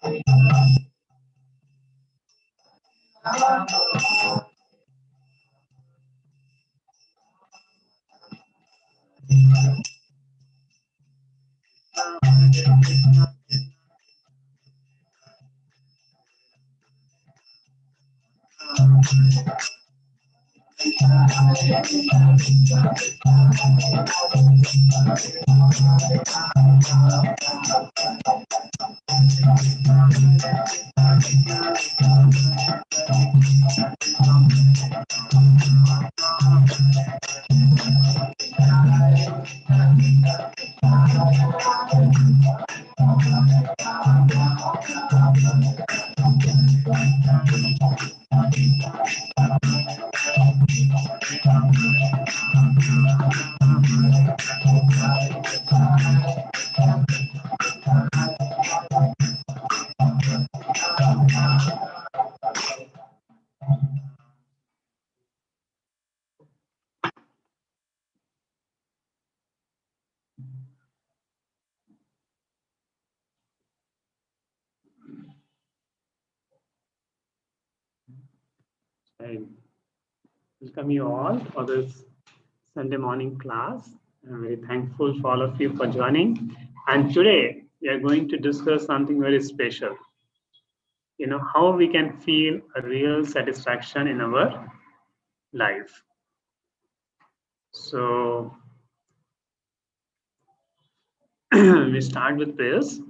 I welcome you all for this Sunday morning class. I'm very thankful for all of you for joining. And today we are going to discuss something very special. How we can feel a real satisfaction in our life. So we start with this.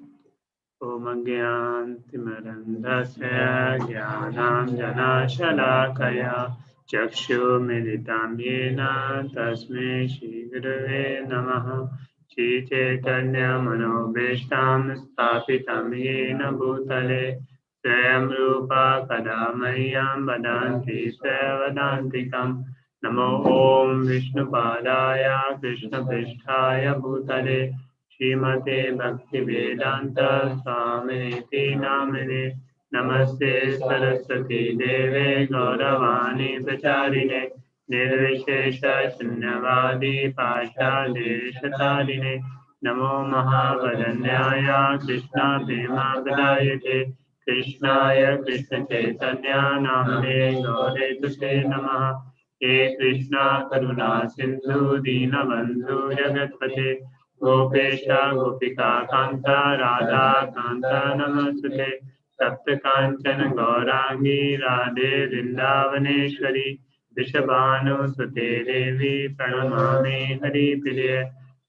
Om Agyantimarandasya Jnanam Janashalakaya Chakshumilitam Yena Tasmai Shri Gurave Namaha Shri Chaitanya Manobhishtam Sthapitam Yena Bhutale Swayam Rupa Kadamayam Vadanti Sevadantikam Namo Om Vishnupadaya Krishna Pristhaya Bhutale Srimate Bhakti Vedanta Swamiti Namine Namaste Saraswati Deve Gauravani Pracharine Nirvishesha Shunyavadi Pasha Deshatarine Namo Mahavadanyaya Krishna Bhima Gadayate Krishnaya Krishna Chaitanya Namane Gaure Tuse Namaha He Krishna Karuna Sindhu Dina Bandhu Jagatpate Gopesha Gopika Kanta Radha Kanta Namasute Sapta Kanchana Gaurangi Radhe Vrindavaneshwari Vishabhanu Sute Devi Pranamami Hari Priye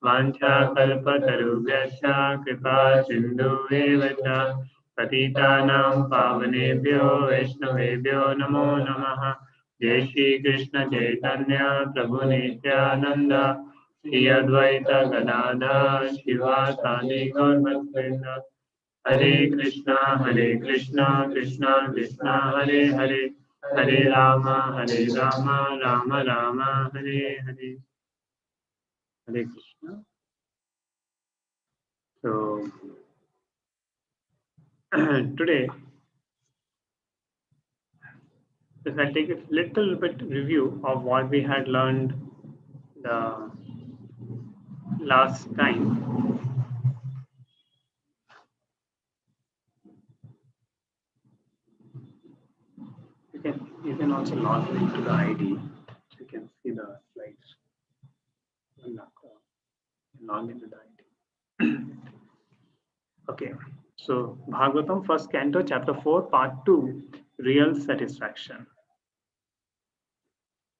Vancha Kalpa Tarubhyascha Kripa Sindhu Evacha Patitanam Pavanebhyo Vaishnavebhyo Namo Namaha Jai Shri Krishna Chaitanya Prabhu Nityananda Shri Advaita Gadadhar Shivasani Gaurabhaktinda Hare Krishna, Krishna Krishna, Hare Hare, Hare Rama, Rama Rama, Hare Hare. Hare Krishna. So today, I'll take a little bit review of what we had learned the last time. You can also log into the ID, so you can see the slides. Log into the ID. Okay, so Bhagavatam, first canto, chapter 4, part 2, real satisfaction.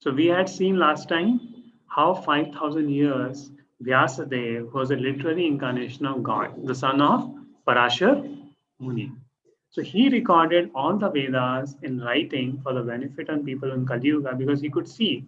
So we had seen last time how 5,000 years Vyasadeva was a literary incarnation of God, the son of Parashar Muni. So he recorded all the Vedas in writing for the benefit of people in Kali Yuga, because he could see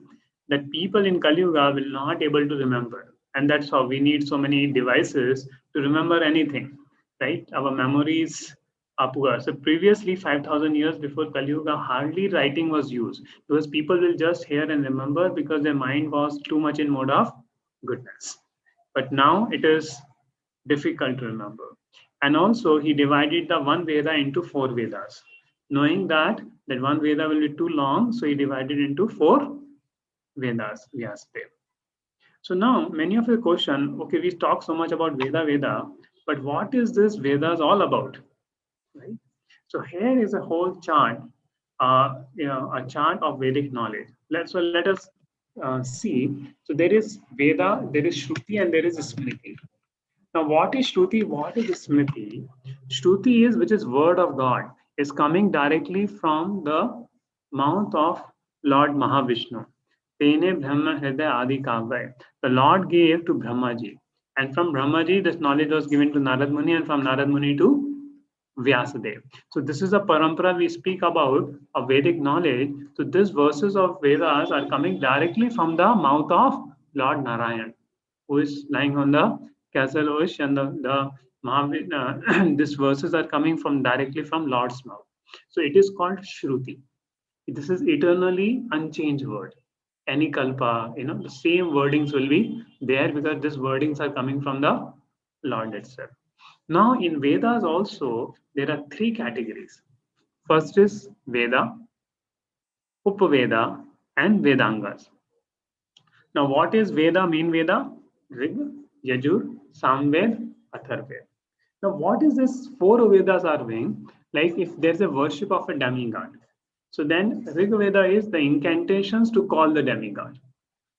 that people in Kali Yuga will not able to remember. And that's how we need so many devices to remember anything, right? Our memories are poor. So previously, 5,000 years before Kali Yuga, hardly writing was used, because people will just hear and remember because their mind was too much in mode of goodness. But now it is difficult to remember. And also he divided the one Veda into 4 Vedas, knowing that one Veda will be too long, so he divided into 4 Vedas. So now many of the question, okay, we talk so much about Veda, but what is this Vedas all about? right? So here is a whole chart, a chart of Vedic knowledge. Let us see. So there is Veda, there is Shruti, and there is Smriti. Now, what is Shruti? What is Smriti? Shruti is, which is word of God, is coming directly from the mouth of Lord Mahavishnu. Tene Brahma Hridaya Adi Kavya. The Lord gave to Brahmaji. And from Brahmaji, this knowledge was given to Narad Muni, and from Narad Muni to Vyasadeva. So this is a parampara we speak about, a Vedic knowledge. So these verses of Vedas are coming directly from the mouth of Lord Narayan, who is lying on the castle ocean, and the these verses are coming from directly from Lord's mouth. So it is called Shruti. This is eternally unchanged word. Any kalpa, the same wordings will be there because these wordings are coming from the Lord itself. Now in Vedas also there are three categories. First is Veda, Upaveda, and Vedangas. Now what is Veda? Main Veda? Rig, Yajur, Samved, Atharved. Now what is this four Vedas are doing? Like if there's a worship of a demigod. So then Rig Veda is the incantations to call the demigod.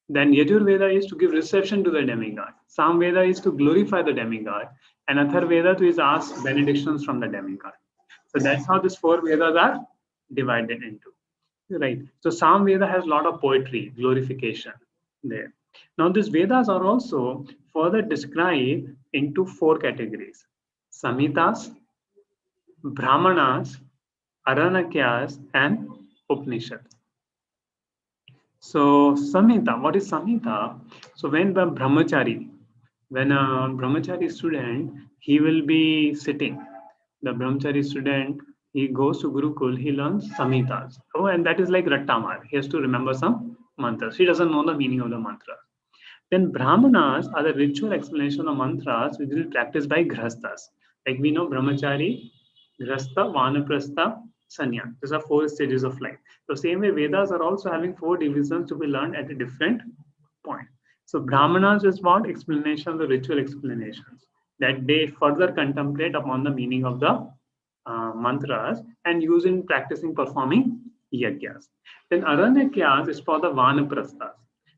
Then Yajur Veda is to give reception to the demigod. Sam Veda is to glorify the demigod. And Athar Veda is ask benedictions from the demigod. So that's how these four Vedas are divided into. Right. So Sam Veda has a lot of poetry, glorification there. Now these Vedas are also further described into four categories. Samhitas, Brahmanas, Aranakyas, and Upanishad. So Samhita, what is Samhita? So when the when a brahmachari student, he will be sitting. The brahmachari student, he goes to Gurukul, he learns Samhitas. Oh, and that is like Rattamar. He has to remember some mantras. He doesn't know the meaning of the mantra. Then Brahmanas are the ritual explanation of mantras which is practiced by Grihasthas. Like we know Brahmachari, Grihastha, Vanaprastha, Sanya. These are four stages of life. So same way Vedas are also having four divisions to be learned at a different point. So Brahmanas is what? Explanation of the ritual explanations. That they further contemplate upon the meaning of the mantras and use in practicing performing yagyas. Then Aranyakyas is for the Vanaprasthas.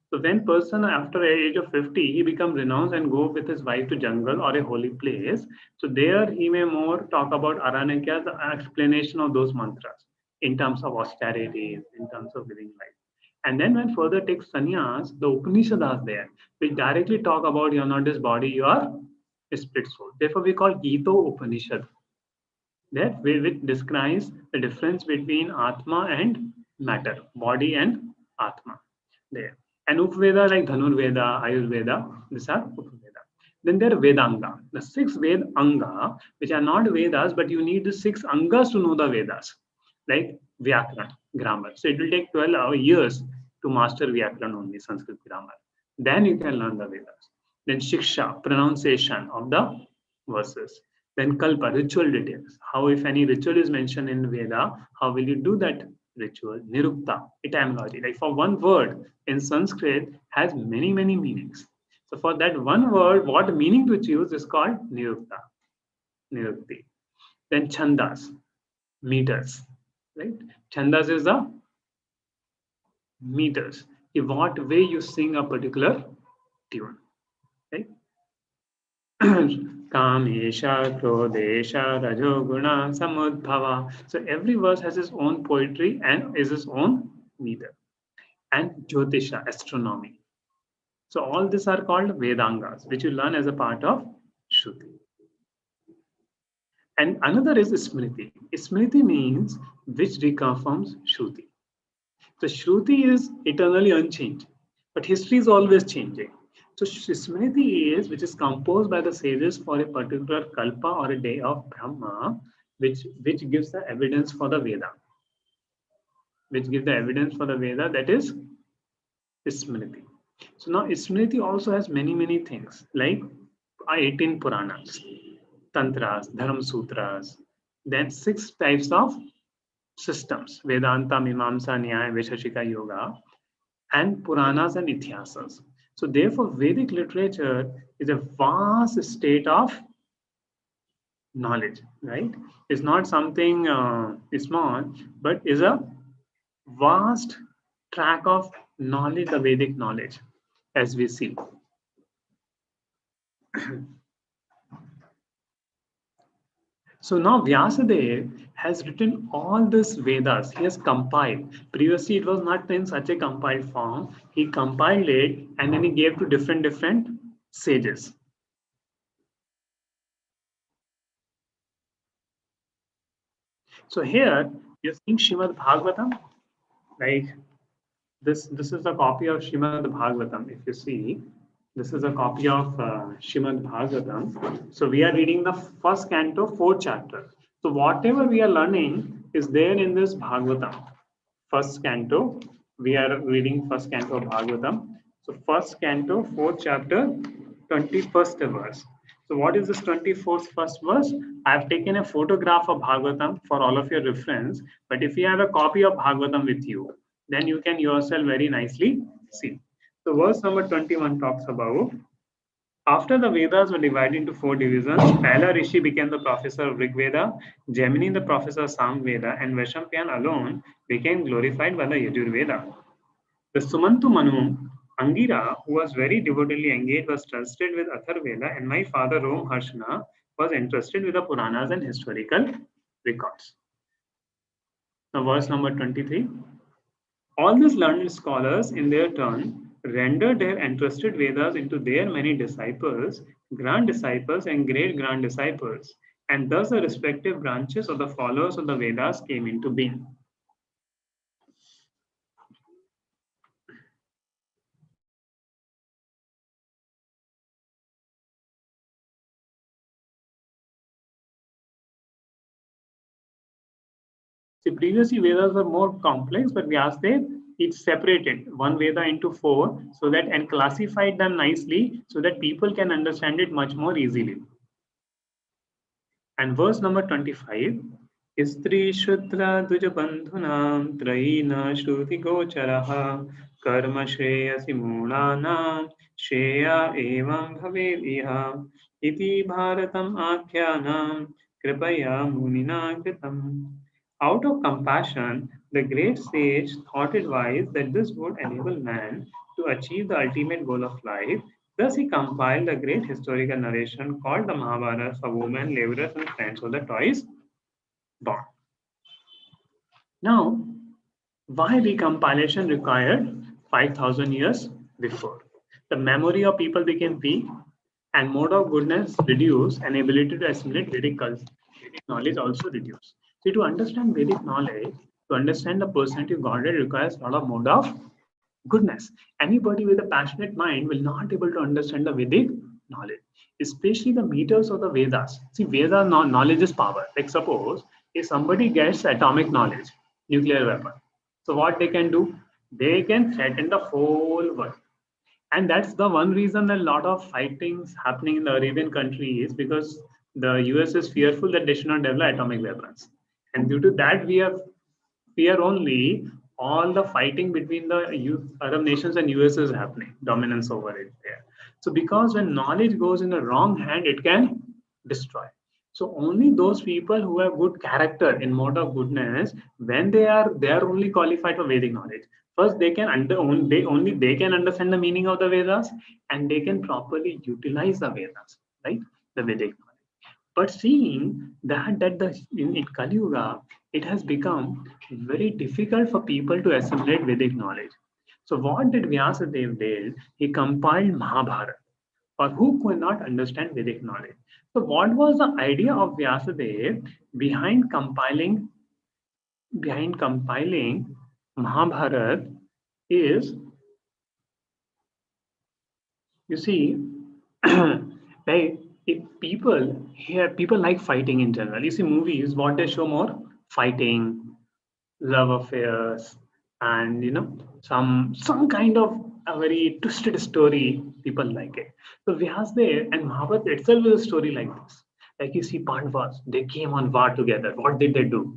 So when person after age of 50, he becomes renounced and go with his wife to jungle or a holy place. So there he may more talk about Aranyakya, the explanation of those mantras in terms of austerity, in terms of living life. And then when further takes sannyas, the Upanishads there, which directly talk about you're not this body, you are a split soul. Therefore we call Gita Upanishad. That which describes the difference between Atma and matter, body and Atma. There. And Upaveda like Dhanurveda, Ayurveda, these are Upaveda. Then there are Vedanga, the six Ved Anga, which are not Vedas, but you need the six Angas to know the Vedas, like Vyakran, grammar. So it will take 12 years to master Vyakran only, Sanskrit grammar. Then you can learn the Vedas. Then Shiksha, pronunciation of the verses. Then Kalpa, ritual details. How, if any ritual is mentioned in Veda, how will you do that ritual? Nirukta, etymology. Like for one word in Sanskrit has many, many meanings. So for that one word, what meaning to choose is called Nirukta, Nirukti. Then Chandas, meters, right? Chandas is the meters. In what way you sing a particular tune, right? Kamesha, Krodesha, Rajoguna, Samudbhava. So every verse has its own poetry and is its own meter. And Jyotisha, astronomy. So all these are called Vedangas, which you learn as a part of Shruti. And another is Smriti. Smriti means which reconfirms Shruti. So Shruti is eternally unchanged, but history is always changing. So Smriti is which is composed by the sages for a particular kalpa or a day of Brahma, which gives the evidence for the Veda. Which gives the evidence for the Veda, that is Smriti. So now Smriti also has many, many things like 18 Puranas, Tantras, Dharma Sutras, then 6 types of systems, Vedanta, Mimamsa, Nyaya, Vaisheshika Yoga, and Puranas and Ithiyasas. So therefore, Vedic literature is a vast state of knowledge, right? It's not something small, but is a vast track of knowledge, the Vedic knowledge, as we see. So now Vyasadeva has written all this Vedas. He has compiled. Previously, it was not in such a compiled form. He compiled it and then he gave to different sages. So here you're seeing Shrimad Bhagavatam, like this is a copy of Shrimad Bhagavatam. If you see, this is a copy of Shrimad Bhagavatam. So we are reading the first canto, fourth chapter. So whatever we are learning is there in this Bhagavatam. First canto, we are reading first canto of Bhagavatam. So first canto, fourth chapter, 21st verse. So what is this 24th first verse? I have taken a photograph of Bhagavatam for all of your reference. But if you have a copy of Bhagavatam with you, then you can yourself very nicely see. So verse number 21 talks about, after the Vedas were divided into four divisions, Pala Rishi became the professor of Rig Veda, Gemini the professor of Sam Veda, and Vaishampayan alone became glorified by the Yajur Veda. The Sumantu Manu, Angira, who was very devotedly engaged, was trusted with Atharveda, and my father Rom Harshana was entrusted with the Puranas and historical records. Now, verse number 23. All these learned scholars, in their turn, rendered their entrusted Vedas into their many disciples, grand disciples, and great grand disciples, and thus the respective branches of the followers of the Vedas came into being. See, previously Vedas were more complex, but Vyasadeva, it separated one Veda into four so that and classified them nicely so that people can understand it much more easily. And verse number 25 is Stri Shudra Dujabandhunam Traina Shruti Gocharaha Karma Shreyasi Mulanam Shreya Evam Bhaveviha Iti Bharatam Akhyanam Kripaya Munina Kritam. Out of compassion, the great sage thought it wise that this would enable man to achieve the ultimate goal of life. Thus, he compiled a great historical narration called the Mahabharata for women, laborers, and friends of the toys born. Now, why recompilation required 5,000 years before? The memory of people became weak and mode of goodness reduced and ability to assimilate Vedic knowledge also reduced. So to understand Vedic knowledge, to understand the personality of Godhead requires a lot of mode of goodness. Anybody with a passionate mind will not able to understand the Vedic knowledge, especially the meters of the Vedas. See, Veda knowledge is power. Like suppose if somebody gets atomic knowledge, nuclear weapon, so what they can do? They can threaten the whole world. And that's the one reason a lot of fightings happening in the Arabian countries because the US is fearful that they should not develop atomic weapons. And due to that, we have fear only all the fighting between the Arab nations and US is happening, dominance over it there. So because when knowledge goes in the wrong hand, it can destroy. So only those people who have good character in mode of goodness, when they are only qualified for Vedic knowledge. First, they can they can understand the meaning of the Vedas and they can properly utilize the Vedas, right? The Vedic knowledge. But seeing that the in Kali Yuga, it has become very difficult for people to assimilate Vedic knowledge. So what did Vyasadeva did? He compiled Mahabharata for who could not understand Vedic knowledge. So what was the idea of Vyasadeva behind compiling Mahabharata is, you see, like if people like fighting in general. You see movies, what they show more? Fighting, love affairs, and some kind of a very twisted story. People like it. So Vyasdev and Mahabharata itself is a story like this. Like you see Pandavas, they came on war together. What did they do?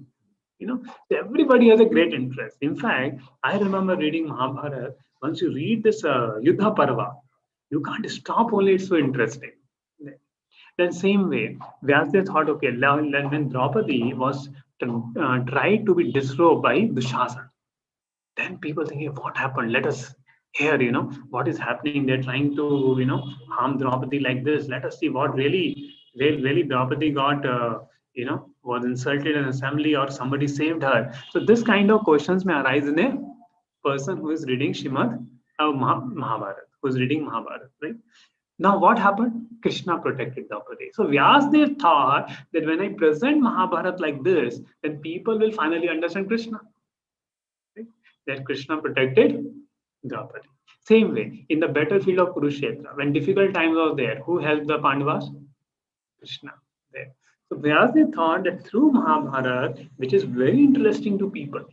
So everybody has a great interest. In fact, I remember reading Mahabharata. Once you read this Yuddha Parva, you can't stop. Only it's so interesting. Then same way, Vyasdev thought, okay, when Draupadi was tried to be disrobed by Dushasana, then people thinking, what happened? Let us hear, what is happening. They're trying to, harm Draupadi like this. Let us see what really Draupadi got, was insulted in assembly or somebody saved her. So this kind of questions may arise in a person who is reading Mahabharata, who is reading Mahabharata, right? Now, what happened? Krishna protected Draupadi. So Vyasdev thought that when I present Mahabharata like this, then people will finally understand Krishna. Right? That Krishna protected Draupadi. Same way, in the battlefield of Kurukshetra, when difficult times was there, who helped the Pandavas? Krishna. There. So Vyasdev thought that through Mahabharata, which is very interesting to people,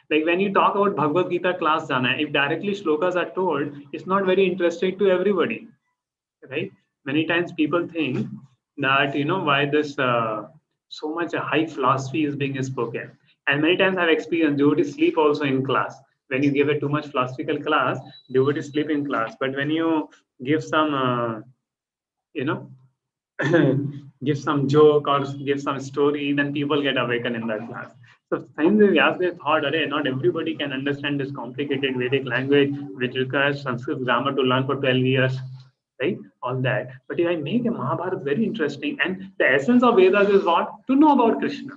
like when you talk about Bhagavad Gita class, Jana, if directly shlokas are told, it's not very interesting to everybody, right? Many times people think that why this so much high philosophy is being spoken, and many times I've experienced devotees sleep also in class. When you give a too much philosophical class, devotees sleep in class. But when you give some, you know, give some joke or give some story, then people get awakened in that class. So same way Vyasdev thought, "Arey, not everybody can understand this complicated Vedic language, which requires Sanskrit grammar to learn for 12 years, right? All that. But if I make a Mahabharata very interesting, and the essence of Vedas is what? To know about Krishna.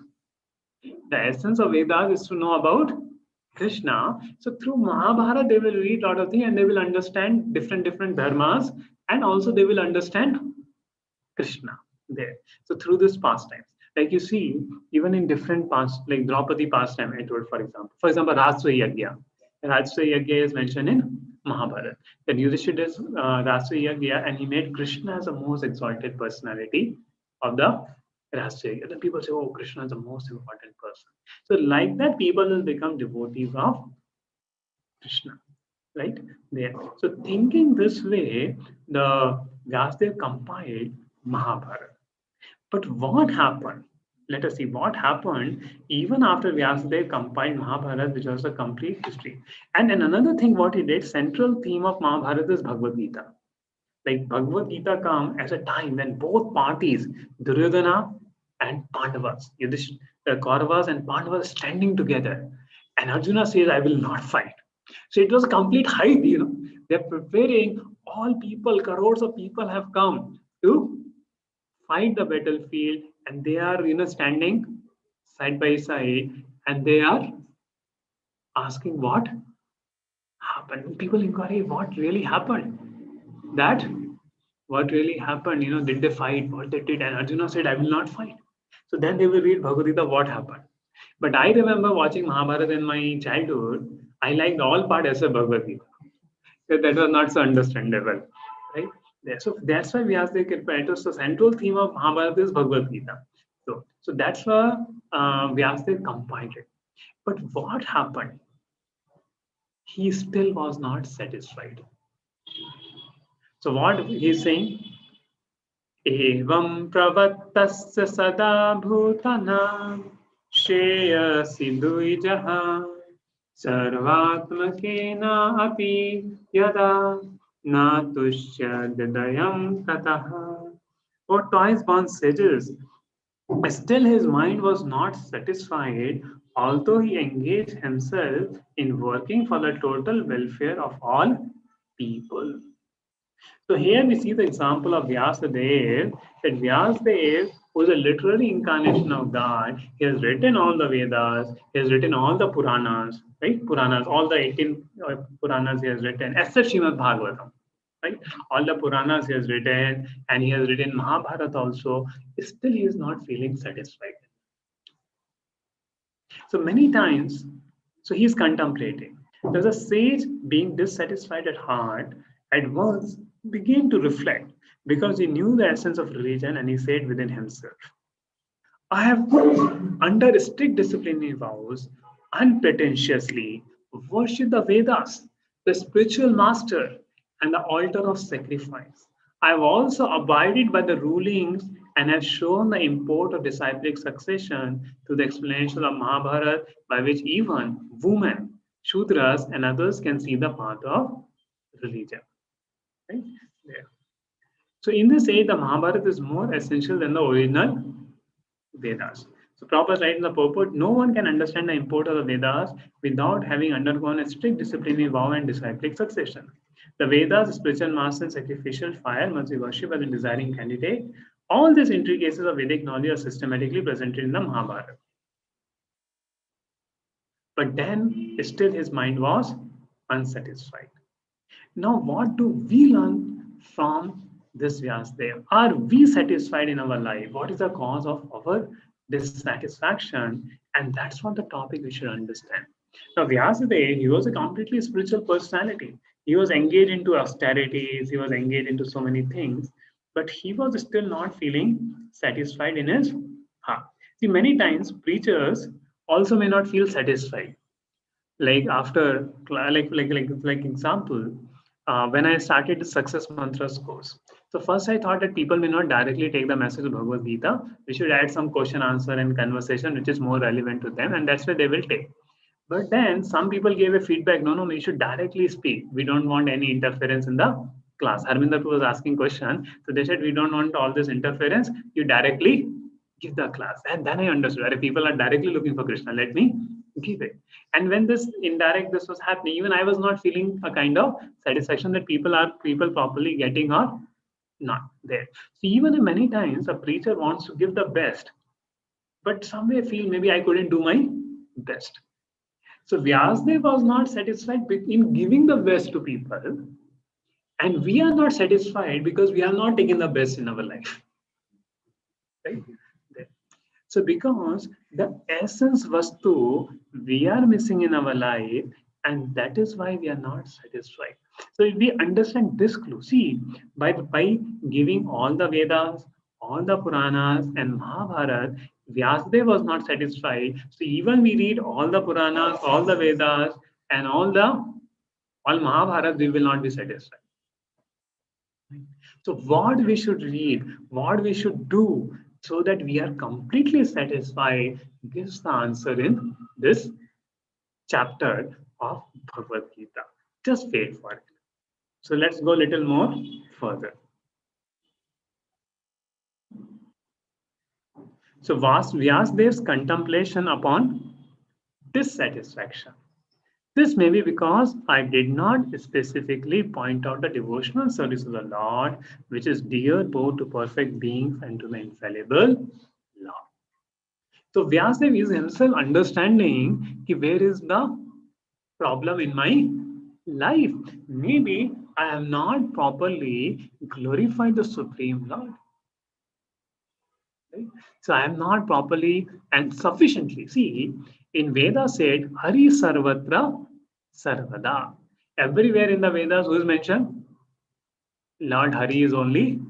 The essence of Vedas is to know about Krishna. So through Mahabharata, they will read a lot of things and they will understand different dharmas, and also they will understand Krishna there. So through this pastimes, like you see, even in different past, like Draupadi pastime, I told, for example, Rajswa Yagya. Rajswa Yagya is mentioned in Mahabharata. Then Yudhishthira does Rajswa Yagya, and he made Krishna as the most exalted personality of the Rajswa Yagya. Then people say, oh, Krishna is the most important person. So like that, people will become devotees of Krishna, right? There. So thinking this way, the Vyasdev compiled Mahabharata. But what happened? Let us see what happened even after Vyasadeva compiled Mahabharata, which was a complete history. And then another thing, what he did, central theme of Mahabharata is Bhagavad Gita. Like Bhagavad Gita come as a time when both parties, Duryodhana and Pandavas, the Kauravas and Pandavas standing together. And Arjuna says, I will not fight. So it was a complete hype, They're preparing, all people, crores of people have come to fight the battlefield, and they are standing side by side, and they are asking what happened. People inquire what really happened. That what really happened, did they fight, what they did, and Arjuna said, I will not fight. So then they will read Bhagavad Gita, what happened. But I remember watching Mahabharata in my childhood. I liked all part as a Bhagavad Gita. So that was not so understandable, right? So that's why Vyasdev, so central theme of Mahabharata is Bhagavad Gita. So that's why Vyasdev compiled it. But what happened? He still was not satisfied. So what he's saying? Evam pravattasya sada bhutana shreyasi duijaha sarvatmakena api yada na tushya didayam tataha. Or twice born sages, still his mind was not satisfied, although he engaged himself in working for the total welfare of all people. So here we see the example of Vyasadeva, that Vyasadeva was a literary incarnation of God. He has written all the Vedas, he has written all the Puranas, right? Puranas, all the 18 Puranas he has written, except Srimad Bhagavatam, right? All the Puranas he has written, and he has written Mahabharata also. Still, he is not feeling satisfied. So many times, so he is contemplating. There's a sage being dissatisfied at heart, at once began to reflect because he knew the essence of religion, and he said within himself, I have, under strict disciplinary vows, unpretentiously worshipped the Vedas, the spiritual master, and the altar of sacrifice. I have also abided by the rulings and have shown the import of disciplic succession to the explanation of Mahabharata, by which even women, Shudras, and others can see the path of religion. Right? There. So in this age, the Mahabharata is more essential than the original Vedas. So Prabhupada writes in the purport, no one can understand the import of the Vedas without having undergone a strict disciplinary vow and disciplic succession. The Vedas, spiritual master and sacrificial fire must be worshipped by the desiring candidate. All these intricacies of Vedic knowledge are systematically presented in the Mahabharata. But then still his mind was unsatisfied. Now, what do we learn from this Vyasdev? Are we satisfied in our life? What is the cause of our dissatisfaction? And that's what the topic we should understand. Now, Vyasadeva, he was a completely spiritual personality. He was engaged into austerities, he was engaged into so many things, but he was still not feeling satisfied in his heart. See, many times preachers also may not feel satisfied, like after like example, when I started the success mantras course, so first I thought that people may not directly take the message of Bhagavad Gita. We should add some question answer and conversation which is more relevant to them, and that's where they will take. But then some people gave a feedback, no, we should directly speak. We don't want any interference in the class. Harminder was asking question. So they said, we don't want all this interference. You directly give the class. And then I understood, that people are directly looking for Krishna. Let me give it. And when this was happening, even I was not feeling a kind of satisfaction that people properly getting or not there. So even many times a preacher wants to give the best, but somewhere feel maybe I couldn't do my best. So Vyasdev was not satisfied in giving the best to people, and we are not satisfied because we are not taking the best in our life. Right? So because the essence vastu we are missing in our life, and that is why we are not satisfied. So if we understand this clue, see, by giving all the Vedas, all the Puranas and Mahabharata, Vyasadeva was not satisfied. So even we read all the Puranas, all the Vedas, and all Mahabharata, we will not be satisfied. So what we should read, what we should do so that we are completely satisfied gives the answer in this chapter of Bhagavad Gita. Just wait for it. So let's go a little more further. So Vyasdev's contemplation upon dissatisfaction. This may be because I did not specifically point out the devotional service of the Lord, which is dear both to perfect beings and to the infallible Lord. So Vyasadeva is himself understanding where is the problem in my life. Maybe I have not properly glorified the Supreme Lord. Right? So I am not properly and sufficiently. See, in Veda said, Hari Sarvatra Sarvada. Everywhere in the Vedas, who is mentioned? Lord Hari is only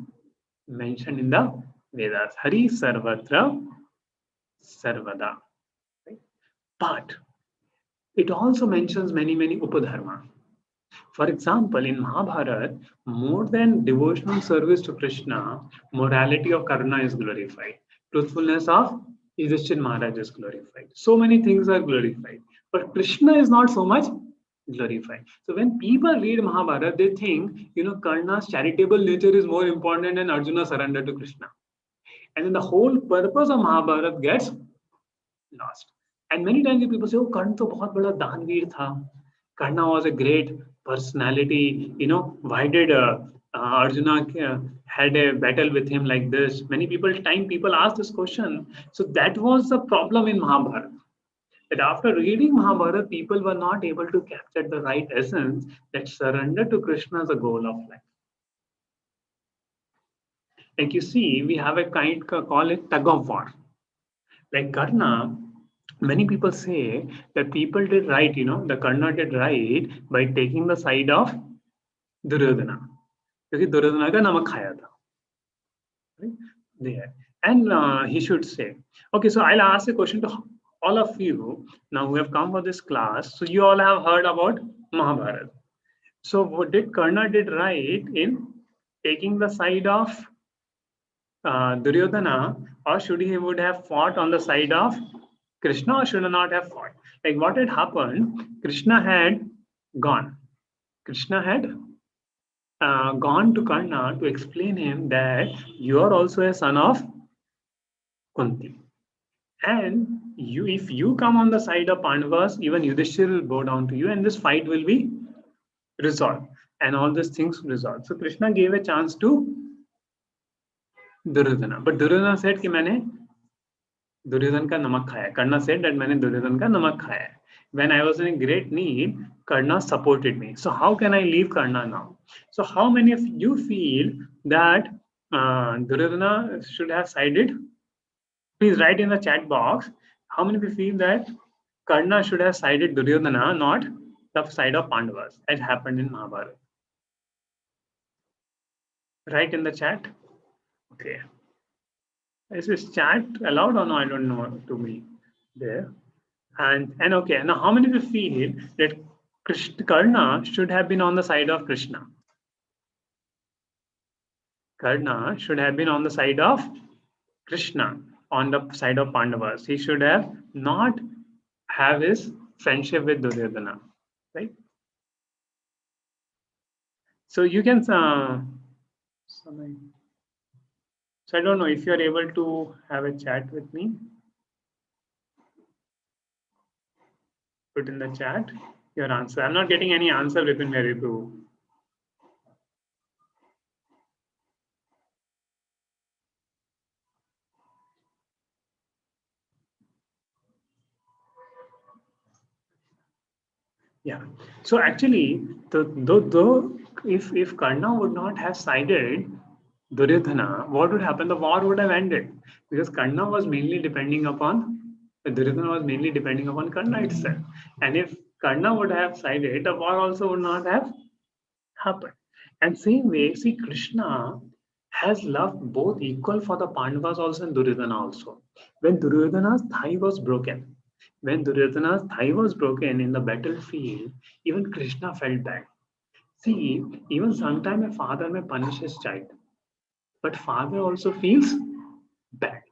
mentioned in the Vedas. Hari Sarvatra Sarvada. Right? But it also mentions many Upadharma. For example, in Mahabharata, more than devotional service to Krishna, morality of Karna is glorified. Truthfulness of Yudhishthira Maharaj is glorified. So many things are glorified. But Krishna is not so much glorified. So when people read Mahabharata, they think, Karna's charitable nature is more important than Arjuna's surrender to Krishna. And then the whole purpose of Mahabharata gets lost. And many times people say, oh, Karna to bahut bada daanveer tha. Karna was a great personality. Why did Arjuna had a battle with him like this? Many people ask this question. So that was the problem in Mahabharata. That after reading Mahabharata, people were not able to capture the right essence that surrender to Krishna is the goal of life. Like you see, we have a kind call it tug of war. Like Karna, many people say that people did right, the Karna did right by taking the side of Duryodhana. Because Duryodhana ka namak khaya tha. Right? There. And he should say, okay, so I'll ask a question to all of you now who have come for this class. So you all have heard about Mahabharata. So what did Karna did right in taking the side of Duryodhana, or he would have fought on the side of Krishna, or should not have fought? Like what had happened, Krishna had gone. Krishna had gone to Karna to explain him that you are also a son of Kunti. And if you come on the side of Pandavas, even Yudhishthir will bow down to you, and this fight will be resolved, and all these things resolved. So Krishna gave a chance to Duryodhana, but Duryodhana said कि मैंने दुर्योधन का नमक खाया. Karna said that मैंने दुर्योधन का नमक खाया है. When I was in great need, Karna supported me. So how can I leave Karna now? So how many of you feel that Duryodhana should have sided? Please write in the chat box. How many of you feel that Karna should have sided Duryodhana, not the side of Pandavas, as happened in Mahabharata? Write in the chat. Okay. Is this chat allowed or no? I don't know to me there. And okay. Now, how many of you feel that Karna should have been on the side of Krishna? Karna should have been on the side of Krishna, on the side of Pandavas. He should have not have his friendship with Duryodhana, right? So you can. So I don't know if you are able to have a chat with me. Put in the chat your answer. I'm not getting any answer within Mary Prabhu. Yeah. So actually, if Karna would not have sided Duryodhana, what would happen? The war would have ended because Karna was mainly depending upon Duryodhana was mainly depending upon Karna itself. And if Karna would have sided, the war also would not have happened. And same way, see, Krishna has loved both equal for the Pandavas also and Duryodhana also. When Duryodhana's thigh was broken, in the battlefield, even Krishna felt bad. See, even sometimes a father may punish his child, but father also feels bad.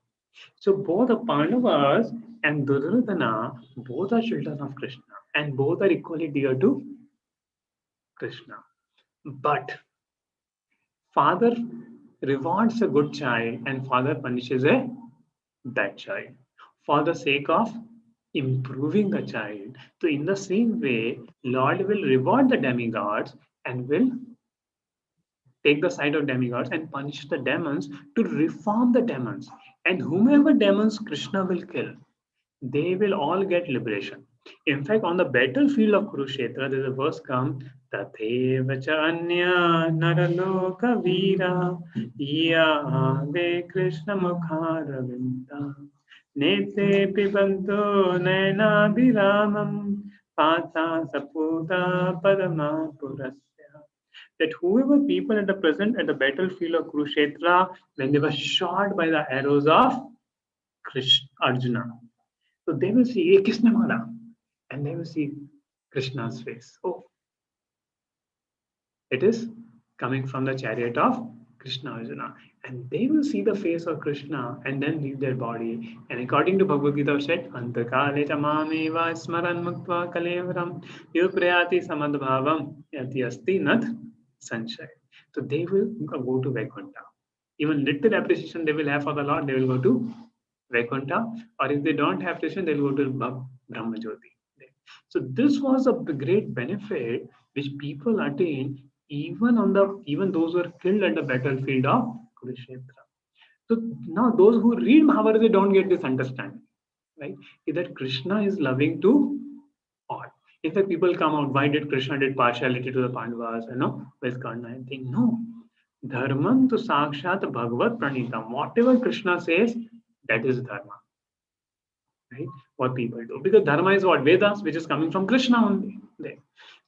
So both the Pandavas and Duryodhana, both are children of Krishna, and both are equally dear to Krishna. But father rewards a good child and father punishes a bad child for the sake of improving the child. So in the same way, Lord will reward the demigods and will take the side of demigods and punish the demons to reform the demons. And whomever demons Krishna will kill, they will all get liberation. In fact, on the battlefield of Kurukshetra, there's a verse come, Tatheva cha anya naraloka vira yave Krishna mukharavinda nete pibanto naina viramam pata saputa padama purasya. That whoever people at the present at the battlefield of Kurukshetra, when they were shot by the arrows of Krishna, Arjuna, so they will see, "Ye kisne mara?" And they will see Krishna's face. Oh, it is coming from the chariot of Krishna Arjuna. And they will see the face of Krishna and then leave their body. And according to Bhagavad Gita said, Antakale tamameva smaran muktva kalevaram yuprayati samadbhavam yati asti nat sanchay. So they will go to Vaikuntha. Even little appreciation they will have for the Lord, they will go to Vaikuntha. Or if they don't have appreciation, they will go to Brahma Jyoti. So this was a great benefit which people attained even those who are killed at the battlefield of Kurukshetra. So now those who read Mahabharata, they don't get this understanding, right? That Krishna is loving to all. In fact, people come out, why did Krishna did partiality to the Pandavas, with Karna and think, no. Dharman to sakshat bhagavat pranitam. Whatever Krishna says, that is dharma. Right? What people do. Because dharma is what? Vedas, which is coming from Krishna only. There.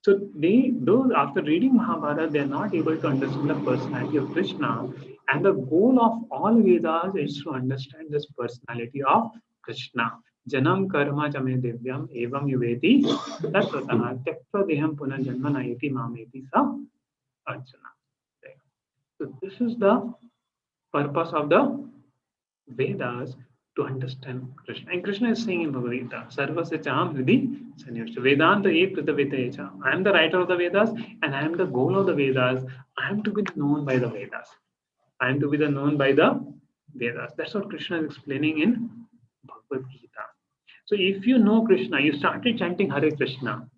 So those after reading Mahabharata, they are not able to understand the personality of Krishna. And the goal of all Vedas is to understand this personality of Krishna. Janam karma chame divyam evam yuveti tatvatah tyakta deham punarjanma nayati mameti sa arjuna. So this is the purpose of the Vedas, to understand Krishna. And Krishna is saying in Bhagavad Gita, Sarvasya Cham Hridhi Sanyashta. Vedanta Ek Pritavitecha. I am the writer of the Vedas and I am the goal of the Vedas. I am to be known by the Vedas. I am to be known by the Vedas. That's what Krishna is explaining in Bhagavad Gita. So if you know Krishna, you started chanting Hare Krishna.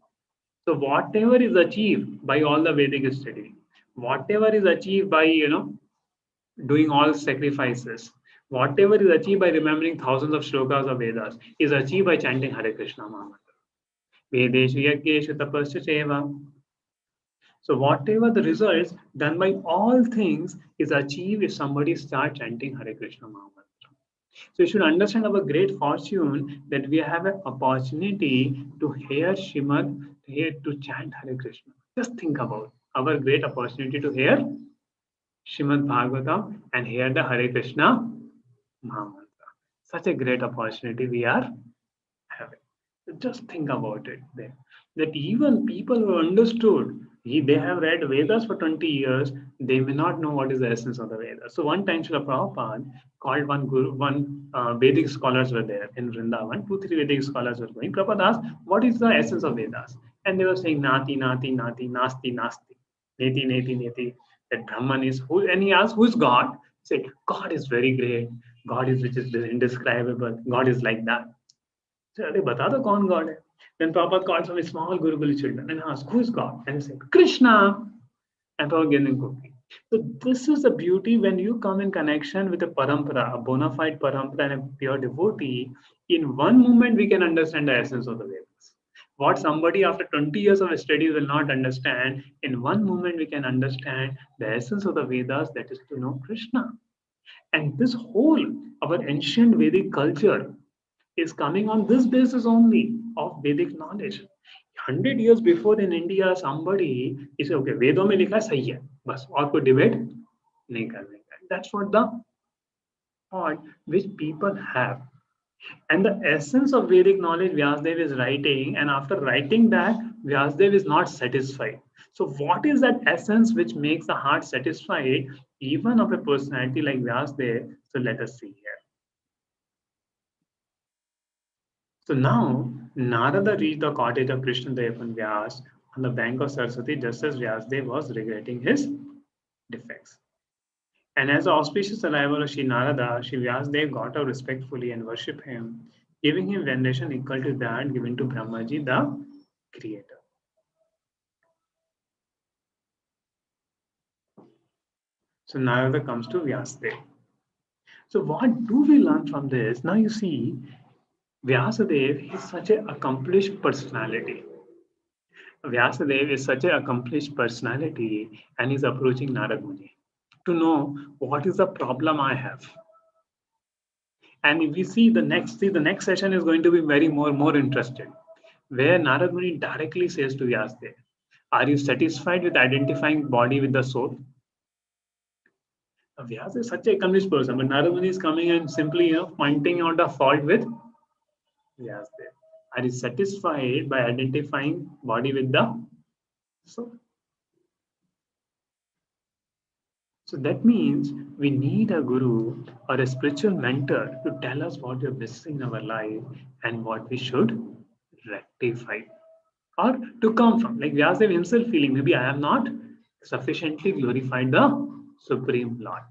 So whatever is achieved by all the Vedic study, whatever is achieved by doing all sacrifices, whatever is achieved by remembering thousands of shlokas of Vedas, is achieved by chanting Hare Krishna Mahamantra. Vedeshu yagyeshu tapasya seva. So whatever the results done by all things is achieved if somebody starts chanting Hare Krishna Mahamantra. So you should understand our great fortune that we have an opportunity to hear Shrimad, to chant Hare Krishna. Just think about our great opportunity to hear Shrimad Bhagavatam and hear the Hare Krishna Mahamantra. Such a great opportunity we are having. So just think about it there. That even people who understood, they have read Vedas for 20 years, they may not know what is the essence of the Vedas. So one time Srila Prabhupada called one Vedic scholars were there in Vrindavan, 2-3 Vedic scholars were going. Prabhupada asked, what is the essence of Vedas? And they were saying, Nati, Nati, Nati, Nasti, Nasti, Neti, Neti, Neti, that Brahman is who, and he asked, who is God? He said, God is very great. God is which is indescribable. God is like that. So, bata do kaun God hai? Then Prabhupada called some small Gurukul children and asked, who is God? And he said, Krishna. And Prabhupada gave them cookie. So this is the beauty when you come in connection with a parampara, a bona fide parampara and a pure devotee. In one moment we can understand the essence of the Vedas. What somebody after 20 years of study will not understand, in one moment we can understand the essence of the Vedas, that is to know Krishna. And this whole, our ancient Vedic culture is coming on this basis only of Vedic knowledge. 100 years before in India, somebody is okay, Vedo mein likha sahi hai, bas, aur koi debate nahi karne ka. That's what the thought which people have. And the essence of Vedic knowledge, Vyasdev is writing, and after writing that, Vyasdev is not satisfied. So what is that essence which makes the heart satisfied, even of a personality like Vyasdev? So let us see here. So now, Narada reached the cottage of Krishna Dev and Vyas on the bank of Saraswati, just as Vyasdev was regretting his defects. And as the auspicious arrival of Sri Narada, Sri Vyasdev got up respectfully and worshipped him, giving him veneration equal to that given to Brahmaji, the creator. So Narada comes to Vyasdev. So what do we learn from this? Now you see, Vyasadeva is such an accomplished personality. Vyasadeva is such an accomplished personality and he's approaching Narada Muni to know what is the problem I have. And if we see the next session is going to be very more interested, where Narada Muni directly says to Vyasadeva, are you satisfied with identifying body with the soul? Vyasa is such a accomplished person, but Narada Muni is coming and simply pointing out the fault with Vyasadeva. Are you satisfied by identifying body with the soul? So that means we need a guru or a spiritual mentor to tell us what we're missing in our life and what we should rectify or to come from. Like Vyasadeva himself feeling, maybe I have not sufficiently glorified the Supreme Lord.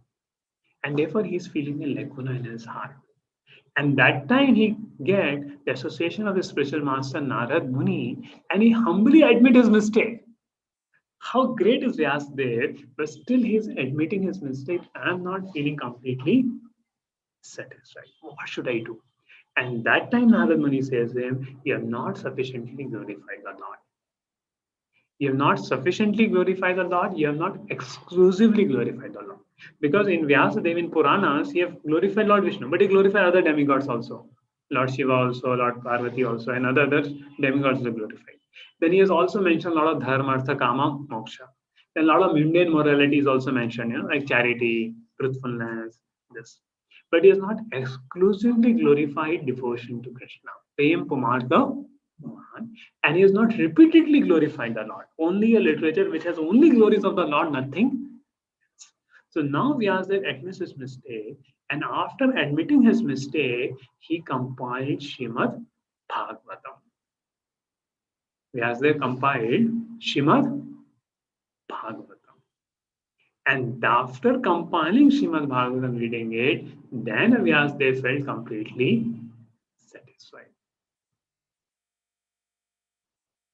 And therefore he is feeling a lacuna in his heart. And that time he get the association of the spiritual master Narad Muni and he humbly admit his mistake. How great is Vyasadeva, but still he is admitting his mistake. I am not feeling completely satisfied. What should I do? And that time Narad Muni says to him, you have not sufficiently glorified the Lord. You have not sufficiently glorified the Lord, you have not exclusively glorified the Lord. Because in Vyasadeva, in Puranas, he have glorified Lord Vishnu, but he glorified other demigods also. Lord Shiva also, Lord Parvati also, and other demigods are glorified. Then he has also mentioned a lot of dharma, artha, kama, moksha. Then a lot of mundane morality is also mentioned, like charity, truthfulness, this. But he has not exclusively glorified devotion to Krishna. Prem Pumartha, and he has not repeatedly glorified the Lord. Only a literature which has only glories of the Lord, nothing. So now Vyasadeva admits his mistake And after admitting his mistake, he compiled Srimad Bhagavatam. Vyasadeva compiled Srimad Bhagavatam. And after compiling Srimad Bhagavatam, reading it, then Vyasadeva felt completely satisfied.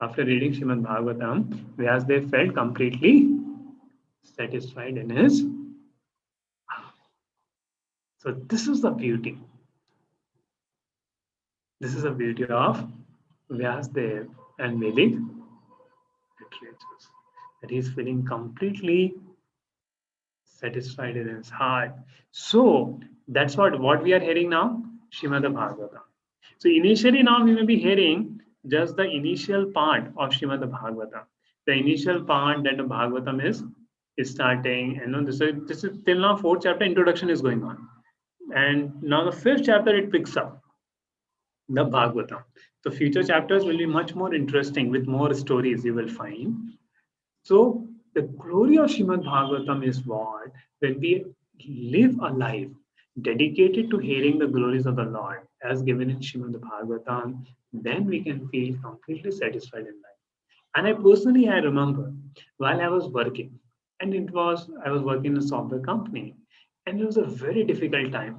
After reading Srimad Bhagavatam, Vyasadeva felt completely satisfied in his heart. So this is the beauty. This is the beauty of Vyasadeva and Vedic literatures. That he is feeling completely satisfied in his heart. So that's what we are hearing now, Srimad Bhagavatam. So initially now we may be hearing just the initial part of Srimad Bhagavatam. The initial part that the Bhagavatam is starting, and this is till now fourth chapter introduction is going on, and now the fifth chapter it picks up the Bhagavatam. The future chapters will be much more interesting with more stories you will find. So the glory of Srimad Bhagavatam is what? When we live a life dedicated to hearing the glories of the Lord as given in Srimad Bhagavatam, then we can feel completely satisfied in life. And I remember while I was working, and I was working in a software company, and it was a very difficult time,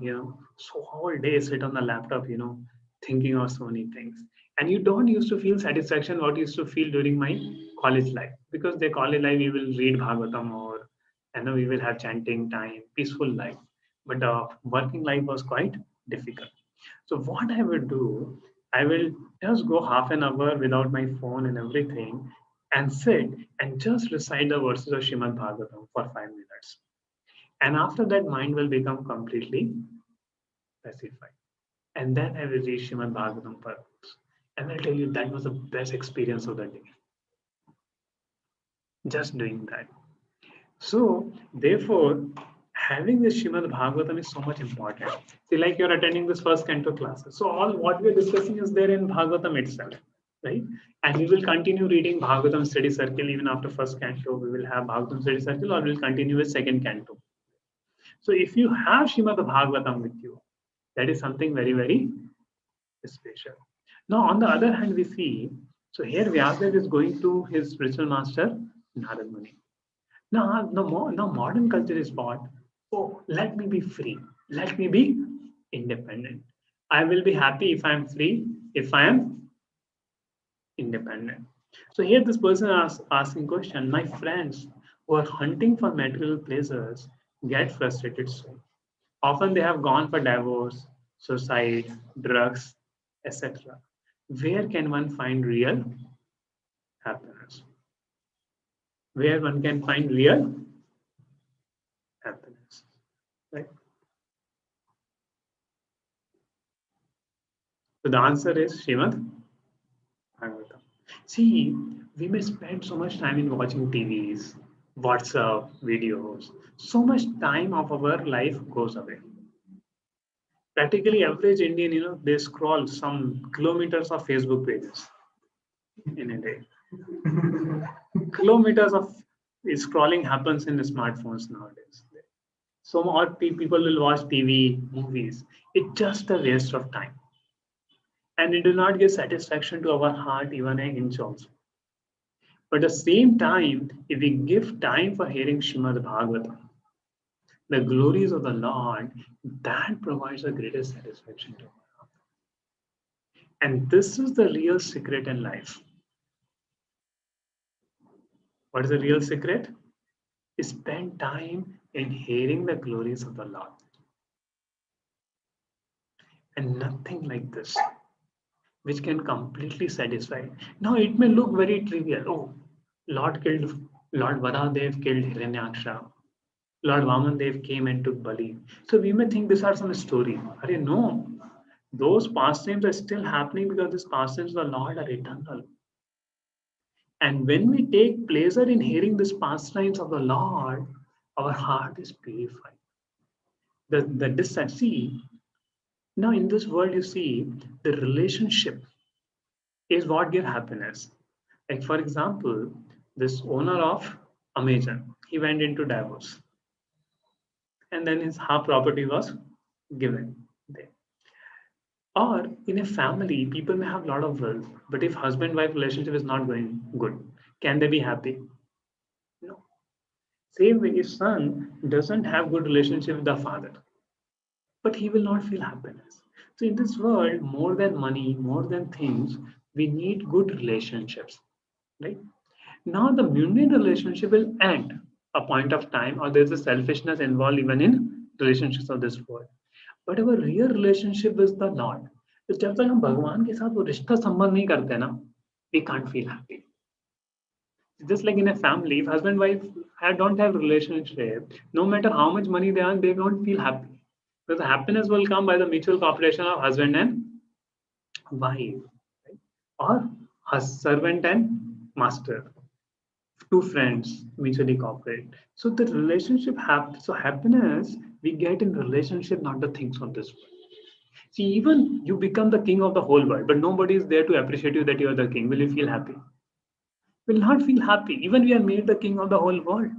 So whole day sit on the laptop, thinking of so many things. And you don't used to feel satisfaction what used to feel during my college life. Because the college life we will read Bhagavatam or and then we will have chanting time, peaceful life. But the working life was quite difficult. So what I will do, I will just go half an hour without my phone and everything and sit and just recite the verses of Srimad Bhagavatam for 5 minutes. And after that, mind will become completely pacified. And then I will read Srimad Bhagavatam for books. And I'll tell you that was the best experience of the day. Just doing that. So, therefore, having this Srimad Bhagavatam is so much important. See, like you're attending this first canto classes. So, all what we're discussing is there in Bhagavatam itself, right? And we will continue reading Bhagavatam study circle even after first canto. We will have Bhagavatam study circle or we'll continue with second canto. So, if you have Srimad Bhagavatam with you, that is something very, very special. Now, on the other hand, we see, so here Vyasadeva is going to his spiritual master, Narad Muni. Now modern culture is what? Oh, let me be free. Let me be independent. I will be happy if I am free, if I am independent. So here this person is asking question, my friends who are hunting for material pleasures get frustrated soon. Often they have gone for divorce, suicide, drugs, etc. Where can one find real happiness? Where one can find real happiness, right? So the answer is Srimad Bhagavatam. See, we may spend so much time in watching TVs, WhatsApp videos. So much time of our life goes away. Practically average Indian, they scroll some kilometers of Facebook pages in a day. Kilometers of scrolling happens in the smartphones nowadays. So more people will watch TV, movies. It's just a waste of time. And it does not give satisfaction to our heart even an inch also. But at the same time, if we give time for hearing Srimad Bhagavatam, the glories of the Lord, that provides the greatest satisfaction to our heart. And this is the real secret in life. What is the real secret? Spend time in hearing the glories of the Lord. And nothing like this, which can completely satisfy. Now it may look very trivial. Oh, Lord Varadev killed Hiranyaksha. Lord Vamandev came and took Bali. So we may think these are some story. No, those pastimes are still happening because these pastimes of the Lord are eternal. And when we take pleasure in hearing these pastimes of the Lord, our heart is purified. The distance, see, now in this world you see the relationship is what gives happiness. Like for example, this owner of Amazon, he went into divorce. And then his half property was given there. Or in a family, people may have a lot of wealth, but if husband-wife relationship is not going good, can they be happy? No. Same way, if son doesn't have good relationship with the father, but he will not feel happiness. So in this world, more than money, more than things, we need good relationships, right? Now the mundane relationship will end a point of time, or there's a selfishness involved even in relationships of this world. But our real relationship is the Lord. तो जब तक हम भगवान के साथ वो रिश्ता संबंध नहीं करते ना, we can't feel happy. Just like in a family, if husband wife don't have relationship, no matter how much money they earn, they don't feel happy. Because happiness will come by the mutual cooperation of husband and wife, right? Or servant and master, two friends mutually cooperate. So the relationship so happiness we get in relationship, not the things of this world. See, even you become the king of the whole world, but nobody is there to appreciate you that you are the king. Will you feel happy? Will not feel happy. Even we are made the king of the whole world.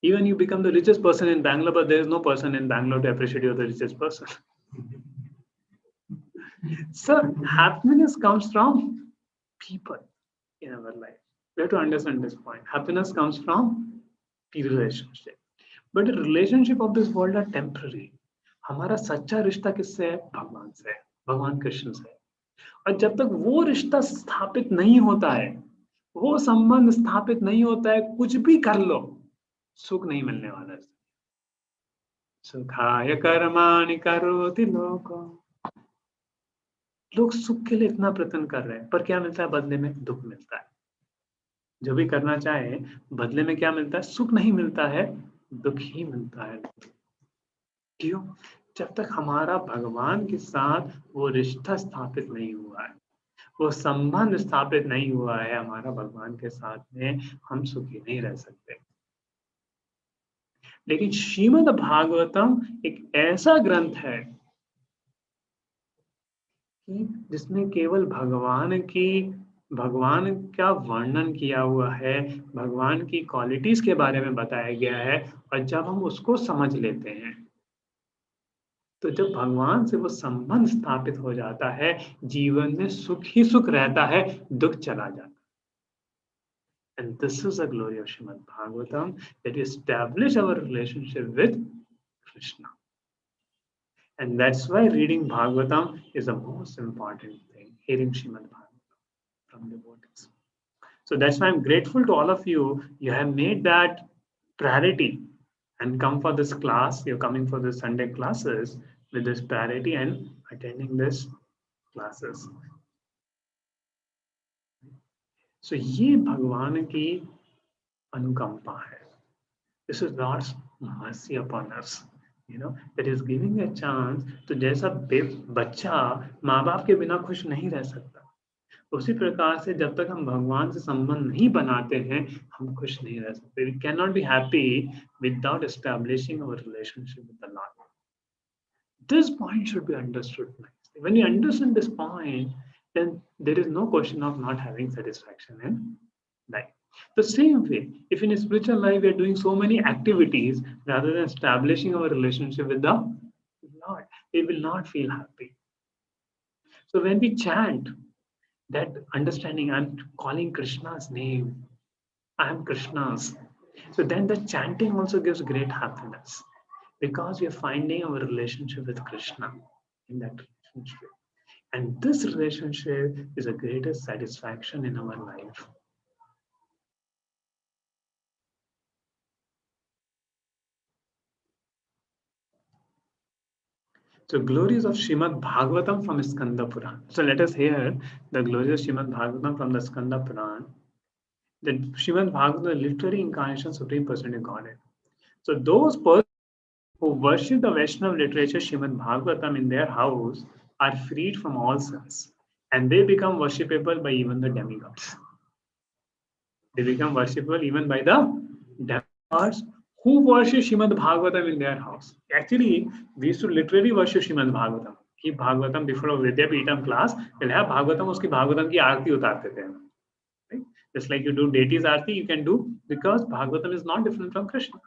Even you become the richest person in Bangalore, but there is no person in Bangalore to appreciate you as the richest person. So happiness comes from people in our life. We have to understand this point. Happiness comes from the relationship. But the relationship of this world are temporary. हमारा सच्चा रिश्ता किससे है? भगवान से, भगवान कृष्ण से. और जब तक वो रिश्ता स्थापित नहीं होता है, वो संबंध स्थापित नहीं होता है, कुछ भी कर लो, सुख नहीं मिलने वाला है. सुखाय कर्माणि करोति लोको. लोग सुख के लिए इतना प्रयत्न कर रहे हैं, पर क्या मिलता है बदले में? दुख मिलता है. जो भी करना चाहे बदले में क्या मिलता है? सुख नहीं मिलता है, दुख ही मिलता है. क्यों? जब तक हमारा भगवान के साथ वो रिश्ता स्थापित नहीं हुआ है, वो संबंध स्थापित नहीं हुआ है हमारा भगवान के साथ में, हम सुखी नहीं रह सकते. लेकिन श्रीमद् भागवतम एक ऐसा ग्रंथ है कि जिसमें केवल भगवान का वर्णन किया हुआ है, भगवान की क्वालिटीज के बारे में बताया गया है. और जब हम उसको समझ लेते हैं, तो जब भगवान से वो संबंध स्थापित हो जाता है, जीवन में सुख ही सुख रहता है, दुख चला जाता है. And this is the glory of Srimad Bhagavatam, that we establish our relationship with Krishna. And that's why reading Bhagavatam is the most important thing, hearing Srimad Bhagavatam from devotees. So that's why I'm grateful to all of you. You have made that priority and come for this class. You're coming for the Sunday classes with this priority and attending this classes. So ये भगवान की अनुकंपा है. This is God's mercy upon us. That is giving a chance. तो जैसा बच्चा माँ बाप के बिना खुश नहीं रह सकता, उसी प्रकार से जब तक हम भगवान से संबंध नहीं बनाते हैं, हम खुश नहीं रह सकते. We cannot be happy without establishing our relationship with the Lord. This point should be understood nicely. When you understand this point, then there is no question of not having satisfaction in life. The same way, if in a spiritual life we are doing so many activities rather than establishing our relationship with the Lord, we will not feel happy. So when we chant, that understanding, I'm calling Krishna's name, I am Krishna's. So then the chanting also gives great happiness, because we are finding our relationship with Krishna in that relationship. And this relationship is the greatest satisfaction in our life. So glories of Srimad Bhagavatam from Skanda Puran. So let us hear the glories of Srimad Bhagavatam from the Skanda Puran. The Srimad Bhagavatam is literary incarnation, Supreme Personality of Godhead. So those persons who worship the Vaishnava literature Srimad Bhagavatam in their house are freed from all sins, and they become worshipable by even the demigods. They become worshipable even by the demigods who worship Srimad Bhagavatam in their house. Actually, we used to literally worship Srimad Bhagavatam. Keep Bhagavatam before a Vidyapeetham class, we'll have Bhagavatam, uski Bhagavatam ki aarti utarte the. Right? Just like you do deities aarti, you can do, because Bhagavatam is not different from Krishna.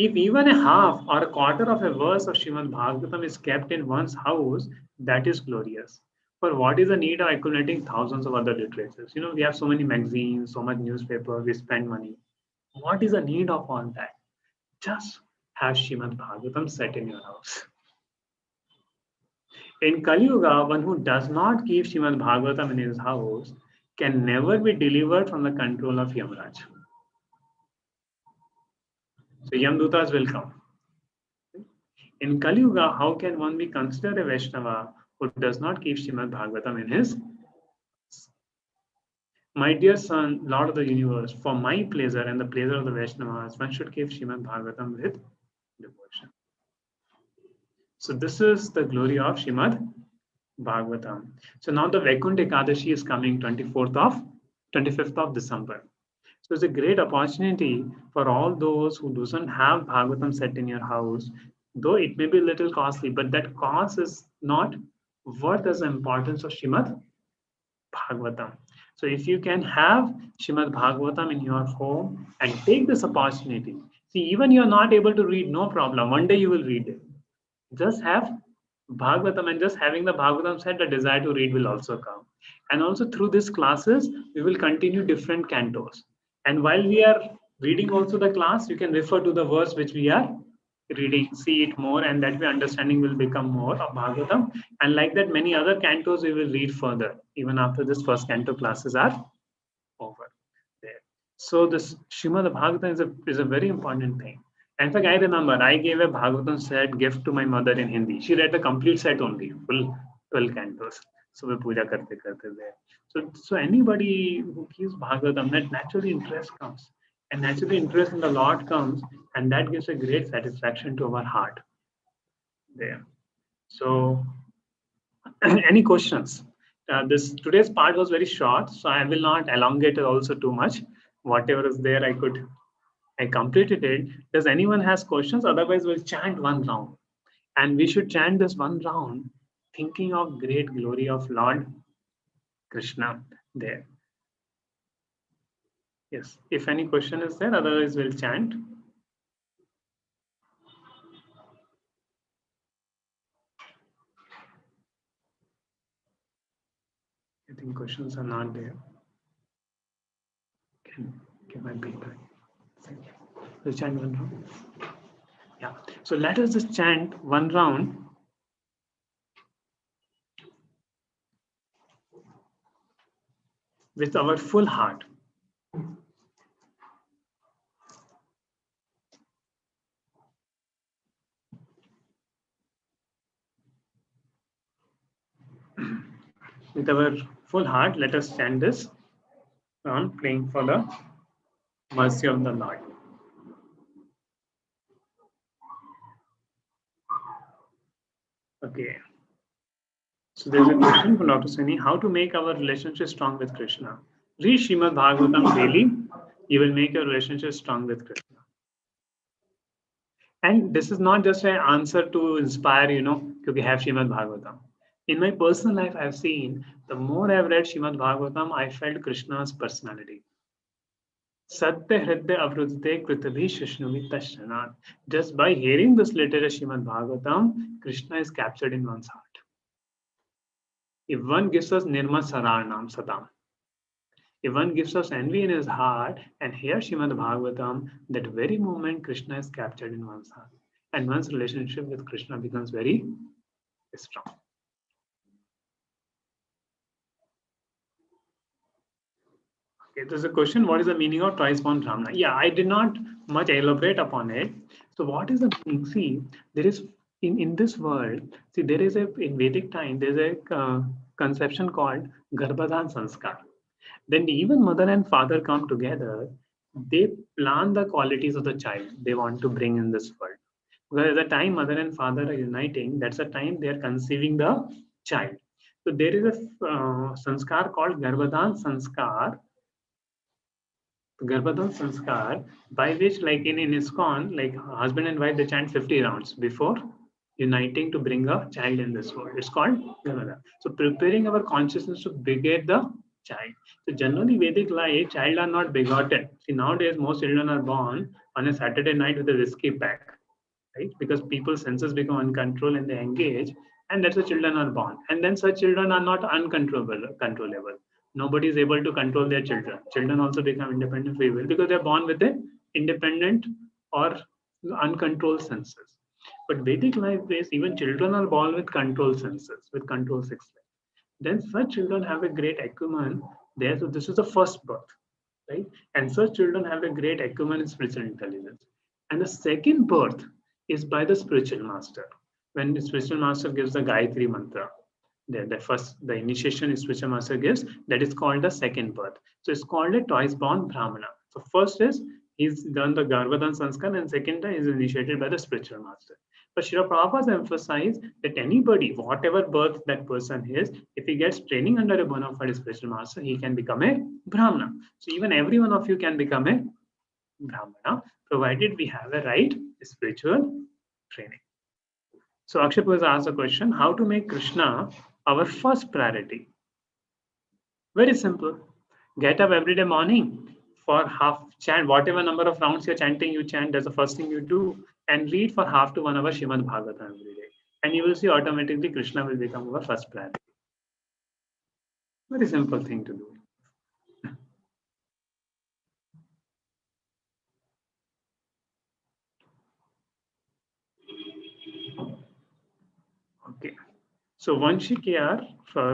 If even a half or a quarter of a verse of Srimad Bhagavatam is kept in one's house, that is glorious. For what is the need of accumulating thousands of other literatures? We have so many magazines, so much newspaper, we spend money. What is the need of all that? Just have Srimad Bhagavatam set in your house. In Kali Yuga, one who does not keep Srimad Bhagavatam in his house can never be delivered from the control of Yamraj. So Yamdutas will come. In Kali Yuga, how can one be considered a Vaishnava who does not keep Srimad Bhagavatam in his? My dear son, Lord of the universe, for my pleasure and the pleasure of the Vaishnavas, one should keep Srimad Bhagavatam with devotion. So this is the glory of Srimad Bhagavatam. So now the Vaikuntha Ekadashi is coming 25th of December. So it's a great opportunity for all those who doesn't have Bhagavatam set in your house, though it may be a little costly, but that cost is not worth as the importance of Srimad Bhagavatam. So if you can have Srimad Bhagavatam in your home and take this opportunity, see, even you're not able to read, no problem. One day you will read it. Just have Bhagavatam, and just having the Bhagavatam set, the desire to read will also come. And also through these classes, we will continue different cantos. And while we are reading also the class, you can refer to the verse which we are reading, see it more, and that way understanding will become more of Bhagavatam. And like that, many other cantos we will read further, even after this first canto classes are over there. So this Srimad Bhagavatam is a very important thing. In fact, I remember I gave a Bhagavatam set gift to my mother in Hindi. She read the complete set only, full 12 cantos. So we puja karte there. So anybody who keeps Bhagavatam, that naturally interest comes. And naturally interest in the Lord comes, and that gives a great satisfaction to our heart there. So any questions? This today's part was very short, so I will not elongate it also too much. Whatever is there, I completed it. Does anyone has questions? Otherwise, we'll chant one round. And we should chant this one round thinking of great glory of Lord Krishna there. Yes, if any question is there, otherwise we'll chant. I think questions are not there. Can give my feedback. Let's chant one round. Yeah. So let us just chant one round. With our full heart. With our full heart, let us chant this round, praying for the mercy of the Lord. Okay. So there's a question from Dr. Sini, how to make our relationship strong with Krishna? Read Srimad Bhagavatam daily, you will make your relationship strong with Krishna. And this is not just an answer to inspire, to have Srimad Bhagavatam. In my personal life, I've seen the more I've read Srimad Bhagavatam, I felt Krishna's personality. Satya Hridya Avruddhite Kritabhi Shishnumi Tashranat. Just by hearing this literature Srimad Bhagavatam, Krishna is captured in one's heart. If one gives us Nirma Saranam Satam, if one gives us envy in his heart and hears Srimad Bhagavatam, that very moment Krishna is captured in one's heart. And one's relationship with Krishna becomes very strong. Okay, there's a question, what is the meaning of twice-born Brahmana? Yeah, I did not much elaborate upon it. So what is the meaning? See, there is, in this world, see, there is in Vedic time, there's a conception called Garbhadan Sanskar. Then even mother and father come together, they plan the qualities of the child they want to bring in this world. Because at the time mother and father are uniting, that's the time they are conceiving the child. So there is a sanskar called Garbhadan Sanskar. Garbhadan Sanskar, by which, like in ISKCON, like husband and wife, they chant 50 rounds before uniting to bring a child in this world. It's called Garbhadan. So preparing our consciousness to beget the child. So generally Vedic life, child are not begotten. See, nowadays most children are born on a Saturday night with a whiskey pack, right? Because people's senses become uncontrolled and they engage, and that's why children are born. And then such children are not controllable. Nobody is able to control their children. Children also become independent free will because they're born with a independent or uncontrolled senses. But Vedic life is even children are born with control senses, with control six life. Then such children have a great acumen there. So this is the first birth, right? And such children have a great acumen in spiritual intelligence. And the second birth is by the spiritual master. When the spiritual master gives the Gayatri mantra, the initiation is spiritual master gives, that is called the second birth. So it's called a twice born Brahmana. So first is he's done the Garbhadan Sanskar, and second is initiated by the spiritual master. But Srila Prabhupada emphasized that anybody, whatever birth that person is, if he gets training under a bona fide spiritual master, he can become a Brahmana. So even every one of you can become a Brahmana, provided we have a right spiritual training. So Akshay was asked a question, how to make Krishna our first priority? Very simple. Get up every day morning for half chant, whatever number of rounds you're chanting, you chant, that's the first thing you do, and read for half to 1 hour Srimad Bhagavatam every day. And you will see automatically Krishna will become our first priority. Very simple thing to do. Okay. So Vanshikya,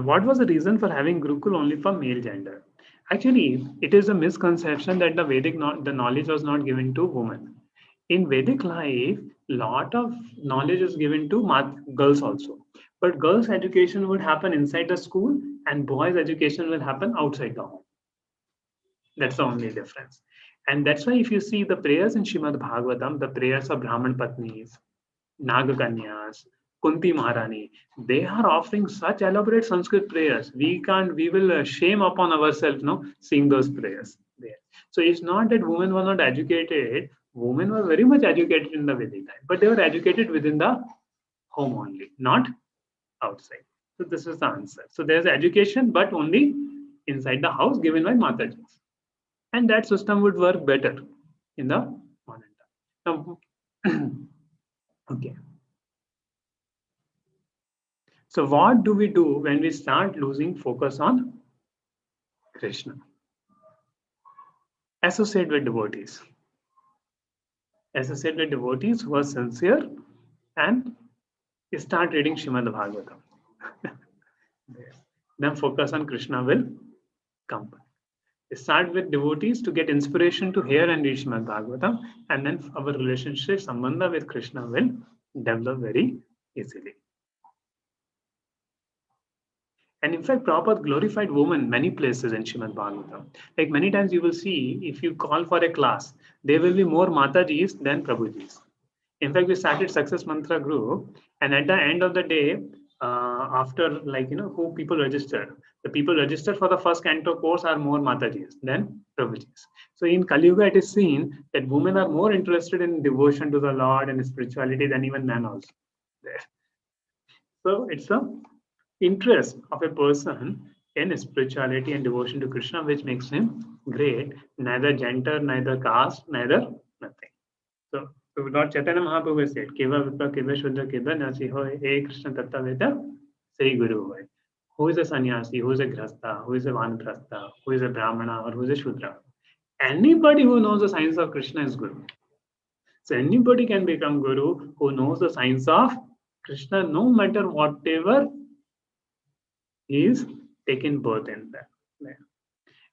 what was the reason for having Gurukul only for male gender? Actually, it is a misconception that the the knowledge was not given to women. In Vedic life, lot of knowledge is given to girls also. But girls' education would happen inside the school and boys' education will happen outside the home. That's the only difference. And that's why if you see the prayers in Shrimad Bhagavatam, the prayers of Brahman Patnis, Nagakanyas, Kunti Maharani, they are offering such elaborate Sanskrit prayers. We will shame upon ourselves, no, seeing those prayers there. So it's not that women were not educated. Women were very much educated in the Vedic time, but they were educated within the home only, not outside. So this is the answer. So there's education, but only inside the house given by Matajis. And that system would work better in the modern time. Now, okay. So what do we do when we start losing focus on Krishna? Associate with devotees. Associate with devotees who are sincere and start reading Srimad Bhagavatam. Then focus on Krishna will come. Start with devotees to get inspiration to hear and read Srimad Bhagavatam, and then our relationship, sambandha with Krishna will develop very easily. And in fact, Prabhupada glorified women many places in Srimad Bhagavatam. Like many times you will see, if you call for a class, there will be more Matajis than Prabhujis. In fact, we started Success Mantra group, and at the end of the day, after who people register, the people registered for the first canto course are more Matajis than Prabhujis. So in Kali Yuga, it is seen that women are more interested in devotion to the Lord and spirituality than even men also. There. So it's a interest of a person in spirituality and devotion to Krishna, which makes him great, neither gender, neither caste, neither nothing. So Lord Chaitanya Mahaprabhu said, Keva Vipra, Keva Shuddha, Keva Nasi Hoy, E Krishna Tattva Veda, Sri Guru Hoy. Who is a sannyasi, who is a grhasta, who is a vanaprastha, who is a brahmana, or who is a shudra? Anybody who knows the science of Krishna is Guru. So anybody can become Guru who knows the science of Krishna, no matter whatever is taken birth in that.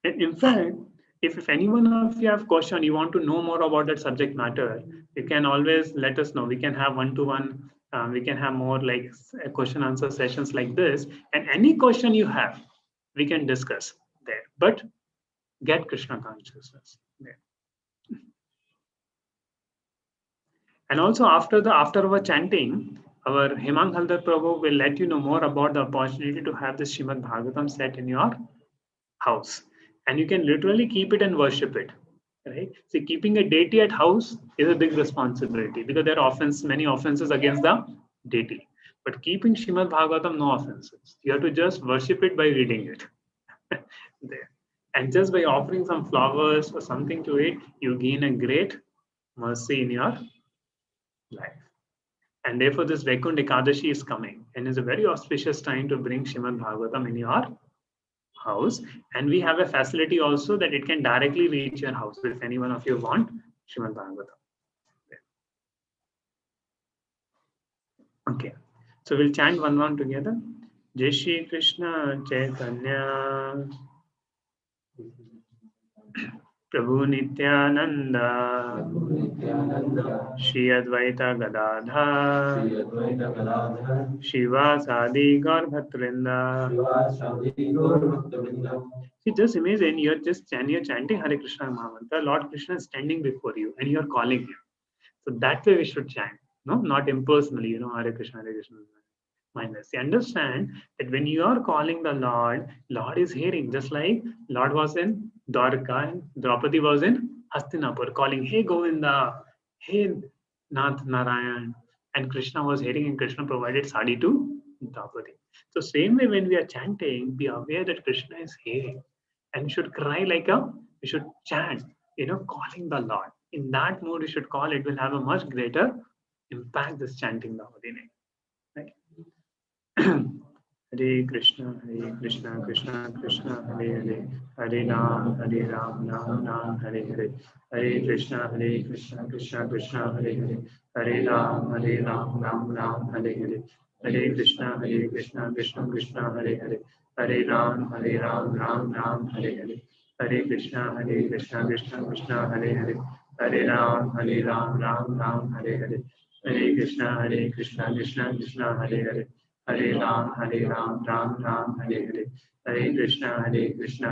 And in fact, if any one of you have question, you want to know more about that subject matter, you can always let us know. We can have one-to-one, we can have more like question answer sessions like this. And any question you have, we can discuss there. But get Krishna consciousness there. And also after our chanting, our Hemang Haldar Prabhu will let you know more about the opportunity to have this Srimad Bhagavatam set in your house. And you can literally keep it and worship it. Right? See, keeping a deity at house is a big responsibility because there are many offenses against the deity. But keeping Srimad Bhagavatam, no offenses. You have to just worship it by reading it. there. And just by offering some flowers or something to it, you gain a great mercy in your life. And therefore, this Vaikuntha Ekadashi is coming, and is a very auspicious time to bring Srimad Bhagavatam in your house. And we have a facility also that it can directly reach your house if any one of you want Srimad Bhagavatam. Okay, so we'll chant one together. Jai Shri Krishna Chaitanya Prabhu Nityananda Shri Advaita Gadadhar Shiva Sadi Gaur Bhaktavrinda. See, just imagine you're chanting Hare Krishna Mahamantra. Lord Krishna is standing before you and you're calling him. So that way we should chant, no, not impersonally, Hare Krishna, mindless. You understand that when you are calling the Lord, Lord is hearing, just like Lord was in Dwarka and Draupadi was in Hastinapur, calling, hey Govinda, hey Nath Narayan. And Krishna was hearing, and Krishna provided sadi to Draupadi. So same way when we are chanting, be aware that Krishna is hearing. And we should cry we should chant, calling the Lord. In that mode, you should call, it will have a much greater impact, this chanting the holy name. Right? Hare Krishna, Krishna Krishna, Hare Hare, Hare Ram, Ram, Hare Hare, Hare Krishna, Krishna Krishna, Hare Hare, Hare Ram, Ram, Hare Hare, Hare Krishna, Krishna, Hare Hare, Hare Ram, Ram, Hare Hare, Hare Krishna, Krishna, Hare Hare, Hare Ram, Ram, Hare Hare, Hare Krishna, Krishna, Hare Hare, Hare Ram, Ram, Hare Hare, Hare Krishna, Krishna, Hare Hare, Hare Ram, Ram, Hare Hare, Hare Krishna,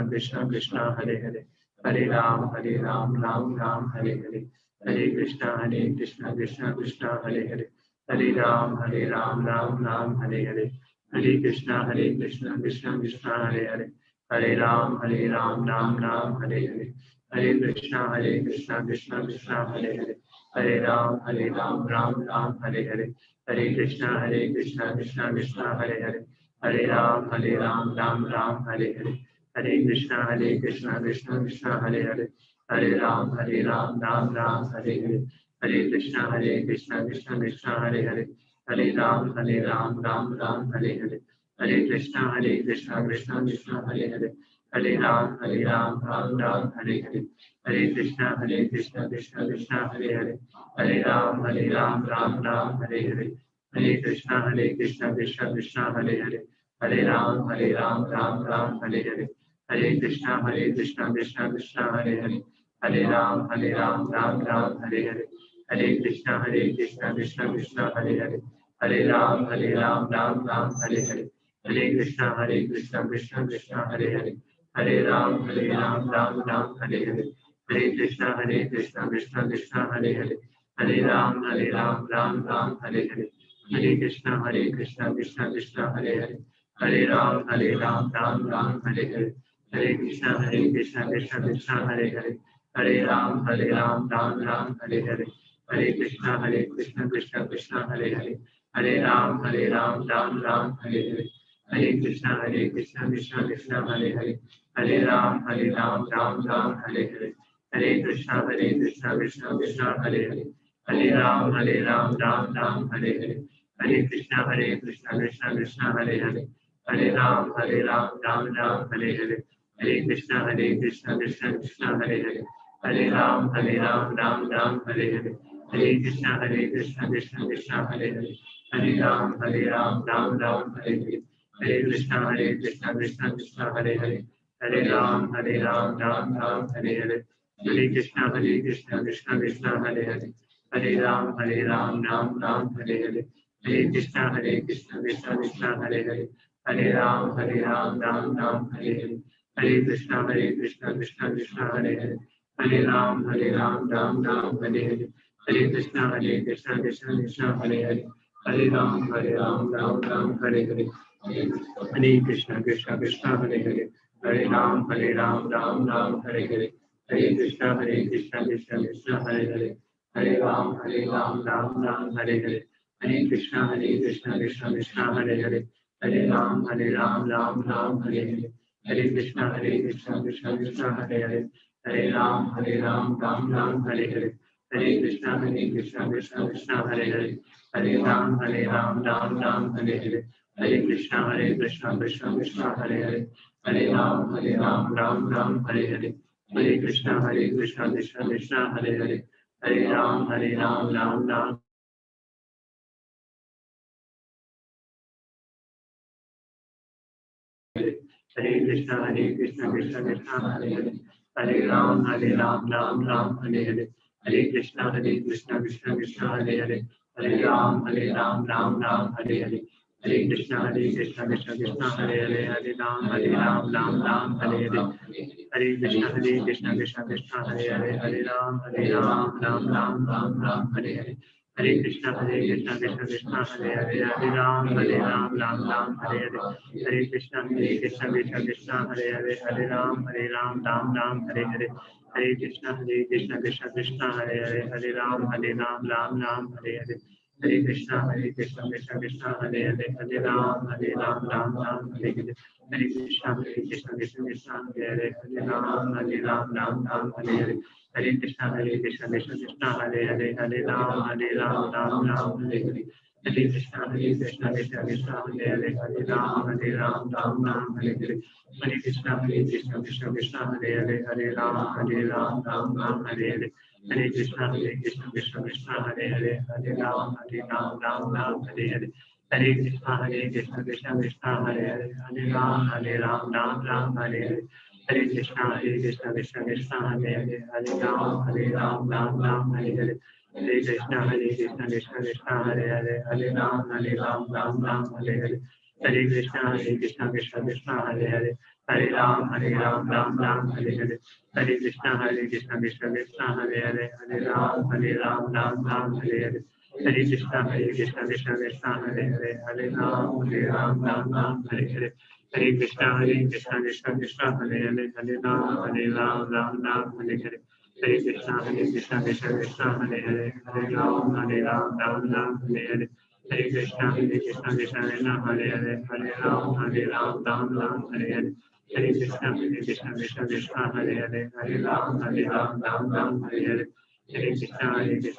Krishna, Hare Hare, Hare Ram, Ram, Hare Hare, Hare Krishna, Krishna, Hare Hare, Hare Ram, Ram, Hare Hare, Hare Krishna, Krishna, Hare Hare, Hare Ram, Ram, Hare Hare, Hare Krishna, Krishna, Hare Hare, Hare Ram, Ram, Hare Hare, Hare Krishna, Krishna, Hare Hare, Hare Ram, Ram, Hare Hare, Hare Krishna, Krishna, Hare Hare, Hare Ram, Ram, Hare Hare, Hare Krishna, Krishna, Hare Hare, Hare Ram, Ram, Hare Hare, Hare Krishna, Krishna, Hare Hare, Hare Ram, Ram, Hare Hare, Hare Krishna, Krishna, Hare Hare, Hare Ram, Ram, Hare Hare, Hare Krishna, Krishna, Hare Hare, Hare Ram, Ram, Hare Hare, Hare Krishna, Krishna, Hare Hare, Hare Ram, Ram, Hare Hare, Hare Krishna, Krishna, Hare Hare, Hare Ram, Ram, Hare Hare, Hare Krishna, Krishna, Hare Hare, Hare Ram, Ram, Hare Hare, Hare Krishna, Krishna, Hare Hare, Hare Ram, Ram, Hare Hare, Hare Krishna, Krishna, Hare Hare, Hare Ram, Ram, Hare Hare, Hare Krishna, Krishna, Hare Hare, Hare Ram, Ram, Hare Hare, Hare Krishna, Krishna, Hare Hare, Hare Ram, Ram, Hare Hare, Hare Krishna, Krishna, Hare Hare, Hare Ram, Ram, Hare Hare, Hare Krishna, Krishna, Hare Hare, Hare Ram, Ram, Hare Hare, Hare Krishna, Krishna, Hare Hare, Hare Ram, Ram, Hare Hare, Hare Krishna, Krishna, Hare Hare, Hare Ram, Ram, Hare Hare, Hare Krishna, Krishna, Hare Hare, Hare Ram, Ram, Hare Hare, Hare Krishna, Krishna, Hare Hare, Hare Ram, Ram, Hare Hare, Hare Krishna, Krishna, Hare Hare, Hare Ram, Ram, Hare Hare, Hare Krishna, Krishna, Hare Hare, Hare Ram, Ram, Hare Hare, Hare Krishna, Krishna, Hare Hare, Hare Ram, Ram, Hare Hare, Hare Krishna, Krishna, Hare Hare, Hare Ram, Ram, Hare Hare, Hare Krishna, Krishna, Hare Hare, Hare Ram, Ram, Hare Hare, Hare Krishna, Krishna, Hare Hare, Hare Ram, Ram, Hare Hare, Hare Krishna, Krishna Krishna, Hare Hare, Hare Ram, Ram Ram, Hare Hare, Hare Krishna, Krishna Krishna, Hare Hare, Hare Ram, Ram Ram, Hare Hare, Hare Krishna, Krishna Krishna, Hare Hare, Hare Ram, Ram Ram, Hare Hare, Hare Krishna, Krishna Krishna, Hare Hare, Hare Ram, Ram Ram, Hare Krishna, Krishna Krishna, Hare Hare, Hare Ram, Ram Ram, Hare Hare, Hare Krishna, Krishna Krishna, Hare Hare, Hare Ram, Ram Ram, Hare Hare, Hare Krishna, Krishna Krishna, Hare Hare, Hare Ram, Ram Ram, Hare Hare, Hare Krishna, Krishna Krishna, Hare Hare, Hare Ram, Ram Ram, Hare Hare, Hare Krishna, Krishna Hare Hare, Hare Ram, Ram Hare Hare, Hare Krishna, Krishna Hare Hare, Hare Ram, Ram Hare Hare, Hare Krishna, Krishna Hare Hare, Hare Ram, Ram Hare Hare, Hare Krishna, Krishna Hare Hare, Hare Ram, Ram Hare Hare, Hare Krishna, Krishna Hare Hare, Hare Ram, Ram Hare Hare, Hare Krishna, Krishna Hare Hare, Hare Ram, Ram Hare Hare, Hare Krishna, Krishna Hare Hare, Hare Ram, Ram Hare Hare, Hare Krishna, Krishna Hare Hare, Hare Ram, Ram Hare Hare, Hare Krishna, Krishna Hare Hare, Hare Ram, Ram Hare Hare, Hare Krishna, Krishna Hare Hare, Hare Ram, Ram Hare Hare, Hare Krishna, Krishna Hare Hare, Hare Ram, Ram Hare Hare, Hare Krishna, Krishna Hare Hare, Hare Ram, Ram Hare Hare, Hare Krishna, Krishna Hare Hare, Hare Ram, Ram Hare Hare, Hare Krishna, Krishna Hare Hare, Hare Ram, Ram Hare Hare, Hare Krishna, Krishna Hare Hare, Hare Ram, Ram Hare Hare, Hare Krishna, Krishna Hare Hare, Hare Ram, Ram Hare Hare, Hare Krishna, Krishna Hare Hare, Hare Ram, Ram Hare Hare, Hare Krishna, Krishna Hare Hare, Hare Ram, Ram Hare Hare, Hare Krishna, Krishna Hare Hare, Hare Ram, Ram Hare Hare, Hare Krishna, Krishna Hare Hare, Hare Ram, Ram Hare Hare, Hare Krishna, Krishna Hare Hare, Hare Ram, Ram Hare Hare, Hare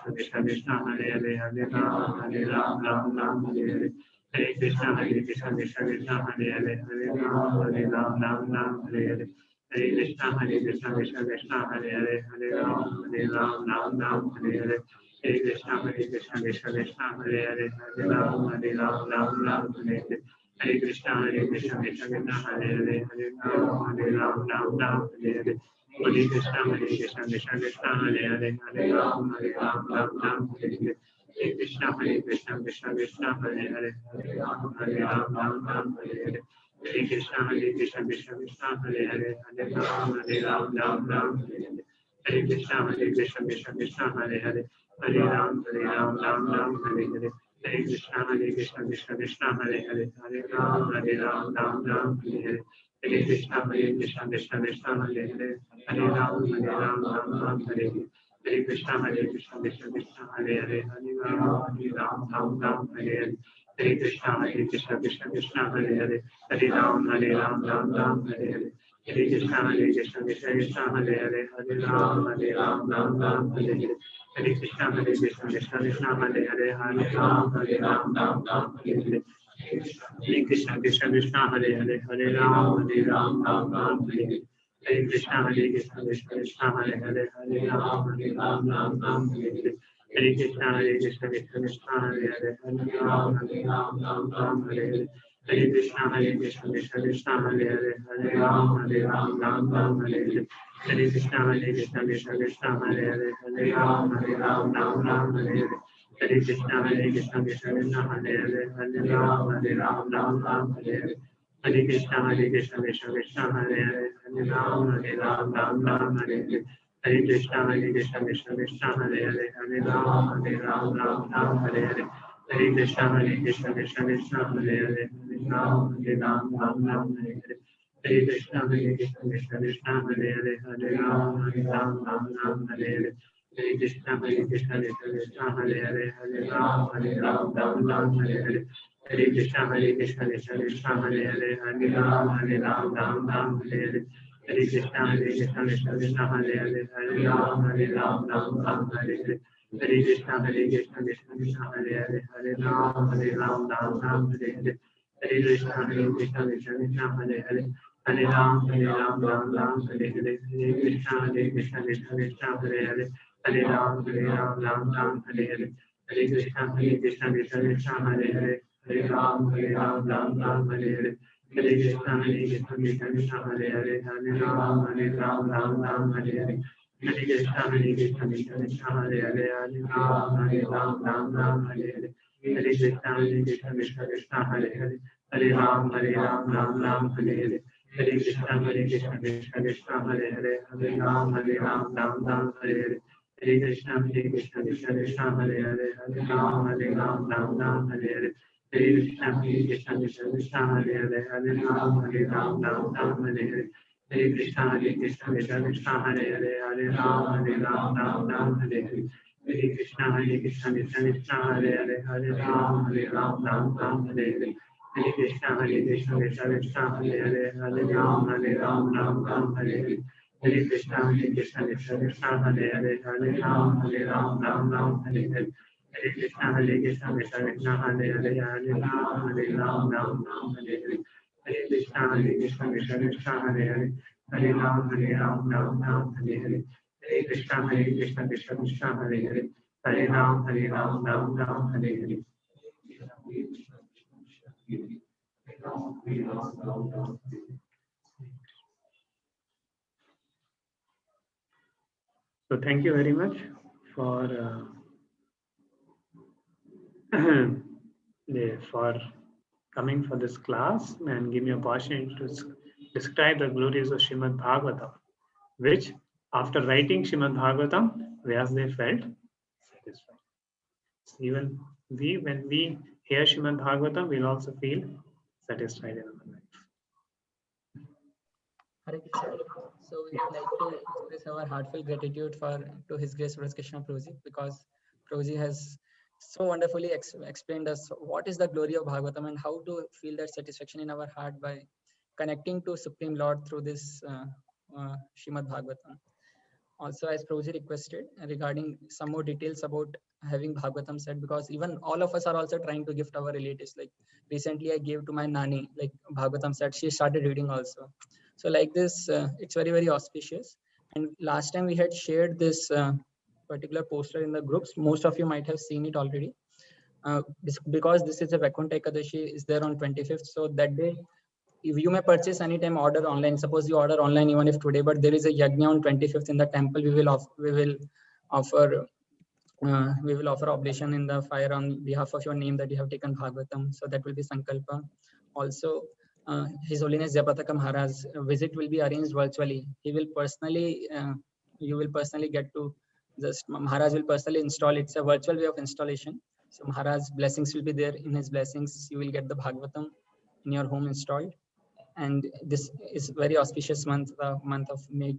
Krishna, Krishna Hare Hare, Hare Ram, Ram Hare Hare, Hare Krishna, Krishna Hare Hare, Hare Ram, Ram Hare Hare, Hare Krishna, Krishna Hare Hare, Hare Ram, Ram Hare Hare, Hare Krishna, Krishna Hare Hare, Hare Ram, Ram Hare Hare, Hare Krishna, Krishna Hare Hare, Hare Ram, Ram Hare Hare, Hare Krishna, Krishna Hare Hare, Hare Ram, Ram Hare Hare, Hare Krishna, Krishna Hare Hare, Hare Ram, Ram Hare Hare, Hare Krishna, Krishna Hare Hare, Hare Ram, Ram Hare Hare, Hare Krishna, Krishna Hare Hare, Hare Ram, Ram Hare Hare, Hare Krishna, Krishna Hare Hare, Hare Ram, Ram Hare Hare, Hare Krishna, Krishna Hare Hare, Hare Ram, Ram Hare Hare, Hare Krishna, Krishna Hare Hare, Hare Ram, Ram Hare Hare, Hare Krishna, Krishna Hare Hare, Hare Ram, Ram Hare Hare, Hare Krishna, Krishna Hare Hare, Hare Ram, Ram Hare Hare, Hare Krishna, Krishna Hare Hare, Hare Ram, Ram Hare Hare, Hare Krishna, Krishna Hare Hare, Hare Ram, Ram Hare Hare, Hare Krishna, Krishna Hare Hare, Hare Ram, Ram Hare Hare, Hare Krishna, Krishna Hare Hare, Hare Ram, Ram Hare Hare, Hare Krishna, Krishna Hare Hare, Hare Ram, Ram Hare Hare, Hare Krishna, Krishna Hare Hare, Hare Ram, Ram Hare Hare, Hare Krishna, Krishna Hare Hare, Hare Ram, Ram Hare Hare, Hare Krishna, Krishna Hare Hare, Hare Ram, Ram Hare Hare, Hare Krishna, Krishna Hare Hare, Hare Ram, Ram Hare Hare, Hare Krishna, Krishna Hare Hare, Hare Ram, Ram Hare Hare, Hare Krishna, Krishna Krishna, Hare Hare, Hare Ram, Ram Ram, Hare Hare. Hare Krishna, Krishna Krishna, Hare Hare, Hare Ram, Ram Ram, Hare Hare. Hare Krishna, Krishna Krishna, Hare Hare, Hare Ram, Ram Ram, Hare Hare. Hare Krishna, Krishna Krishna, Hare Hare. Hare Ram, Ram Ram, Hare Hare. Hare Krishna, Krishna Hare Hare. Hare Ram, Ram Ram, Hare Hare. Hare Krishna, Krishna Hare Hare. Hare Ram, Ram Ram, Hare Hare. Hare Krishna, Krishna Hare Hare. Hare Ram Ram, Hare Hare. Hare Krishna, Krishna Hare Hare. Hare Ram Ram, Hare Hare. Hare Krishna, Krishna Hare Hare. Hare Ram, Ram Hare Hare. Hare Krishna, Krishna Hare Hare. Hare Ram, Ram Hare Hare. Hare Krishna, Krishna Hare Hare. Hare Ram, Hare Hare. Hare Krishna, Krishna Hare Hare. Hare Ram, Hare Hare. Hare Krishna, Krishna Hare Hare. Hare Ram, Hare Hare. Hare Krishna, Krishna Hare Hare. Hare Ram, Hare Hare. Hare Krishna, Krishna Hare Hare. Hare Ram, Hare Hare. Hare Krishna, Krishna Hare Hare. Hare Ram, Hare Hare. Hare Krishna, Krishna Hare Hare. Hare Ram, Hare Hare. Hare Krishna, Krishna Hare Hare. Hare Ram, Hare Hare. Hare Krishna, Krishna Hare Hare. Hare Ram, Hare Hare. So thank you very much for for coming for this class and give me an opportunity to describe the glories of Srimad Bhagavatam, which after writing Srimad Bhagavatam, Vyasadeva felt satisfied. Even we, when we hear Srimad Bhagavatam, we'll also feel satisfied in our life. Hare Krishna. So we would like to express our heartfelt gratitude to His Grace Vrajakrishna Prabhuji, because Prabhuji has so wonderfully explained us what is the glory of Bhagavatam and how to feel that satisfaction in our heart by connecting to Supreme Lord through this Srimad Bhagavatam. Also, as Prabhuji requested, regarding some more details about having Bhagavatam said, because even all of us are also trying to gift our relatives. Like recently I gave to my Nani, like Bhagavatam said, she started reading also. So like this, it's very, very auspicious. And last time we had shared this particular poster in the groups. Most of you might have seen it already. Because this is a Vaikuntha Ekadashi is there on 25th. So that day, if you may purchase anytime, order online. Suppose you order online even if today, but there is a yajna on 25th in the temple. We will offer oblation in the fire on behalf of your name that you have taken Bhagavatam. So that will be Sankalpa. Also, His Holiness Japataka Maharaj's visit will be arranged virtually. He will personally, you will personally get to Maharaj will personally install. It's a virtual way of installation. So Maharaj's blessings will be there. In his blessings, you will get the Bhagavatam in your home installed. And this is very auspicious month, the month of May.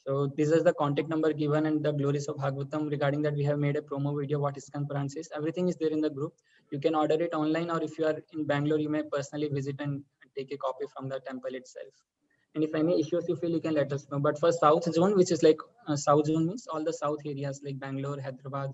So this is the contact number given and the glories of Bhagavatam. Regarding that, we have made a promo video what ISKCON Puran says. Everything is there in the group. You can order it online, or if you are in Bangalore, you may personally visit and take a copy from the temple itself. And if any issues you feel, you can let us know. But for South Zone, which is like South Zone means all the South areas like Bangalore, Hyderabad,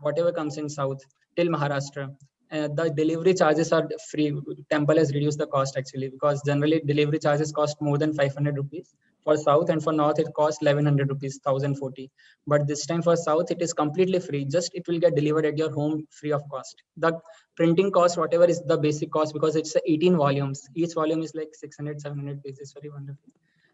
whatever comes in South till Maharashtra, the delivery charges are free. Temple has reduced the cost actually, because generally delivery charges cost more than 500 rupees. For South and for North, it costs 1100 rupees, 1040. But this time for South, it is completely free. Just it will get delivered at your home free of cost. The printing cost, whatever is the basic cost, because it's 18 volumes. Each volume is like 600, 700 pages. Very wonderful.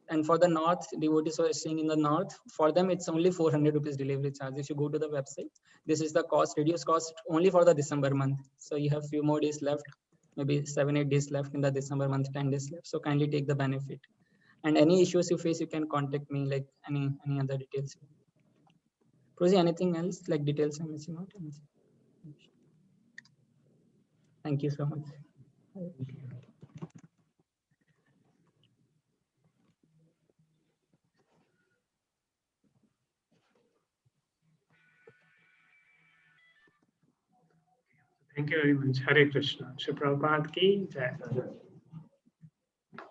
And for the North, devotees who are staying in the North, for them, it's only 400 rupees delivery charge. If you go to the website, this is the cost, reduced cost only for the December month. So you have few more days left, maybe 7-8 days left in the December month, 10 days left. So kindly take the benefit. And any issues you face, you can contact me, like any other details. Prabhuji, anything else, like details I'm missing out? Thank you so much. Thank you very much. Hare Krishna. Shri Prabhupada ki jai.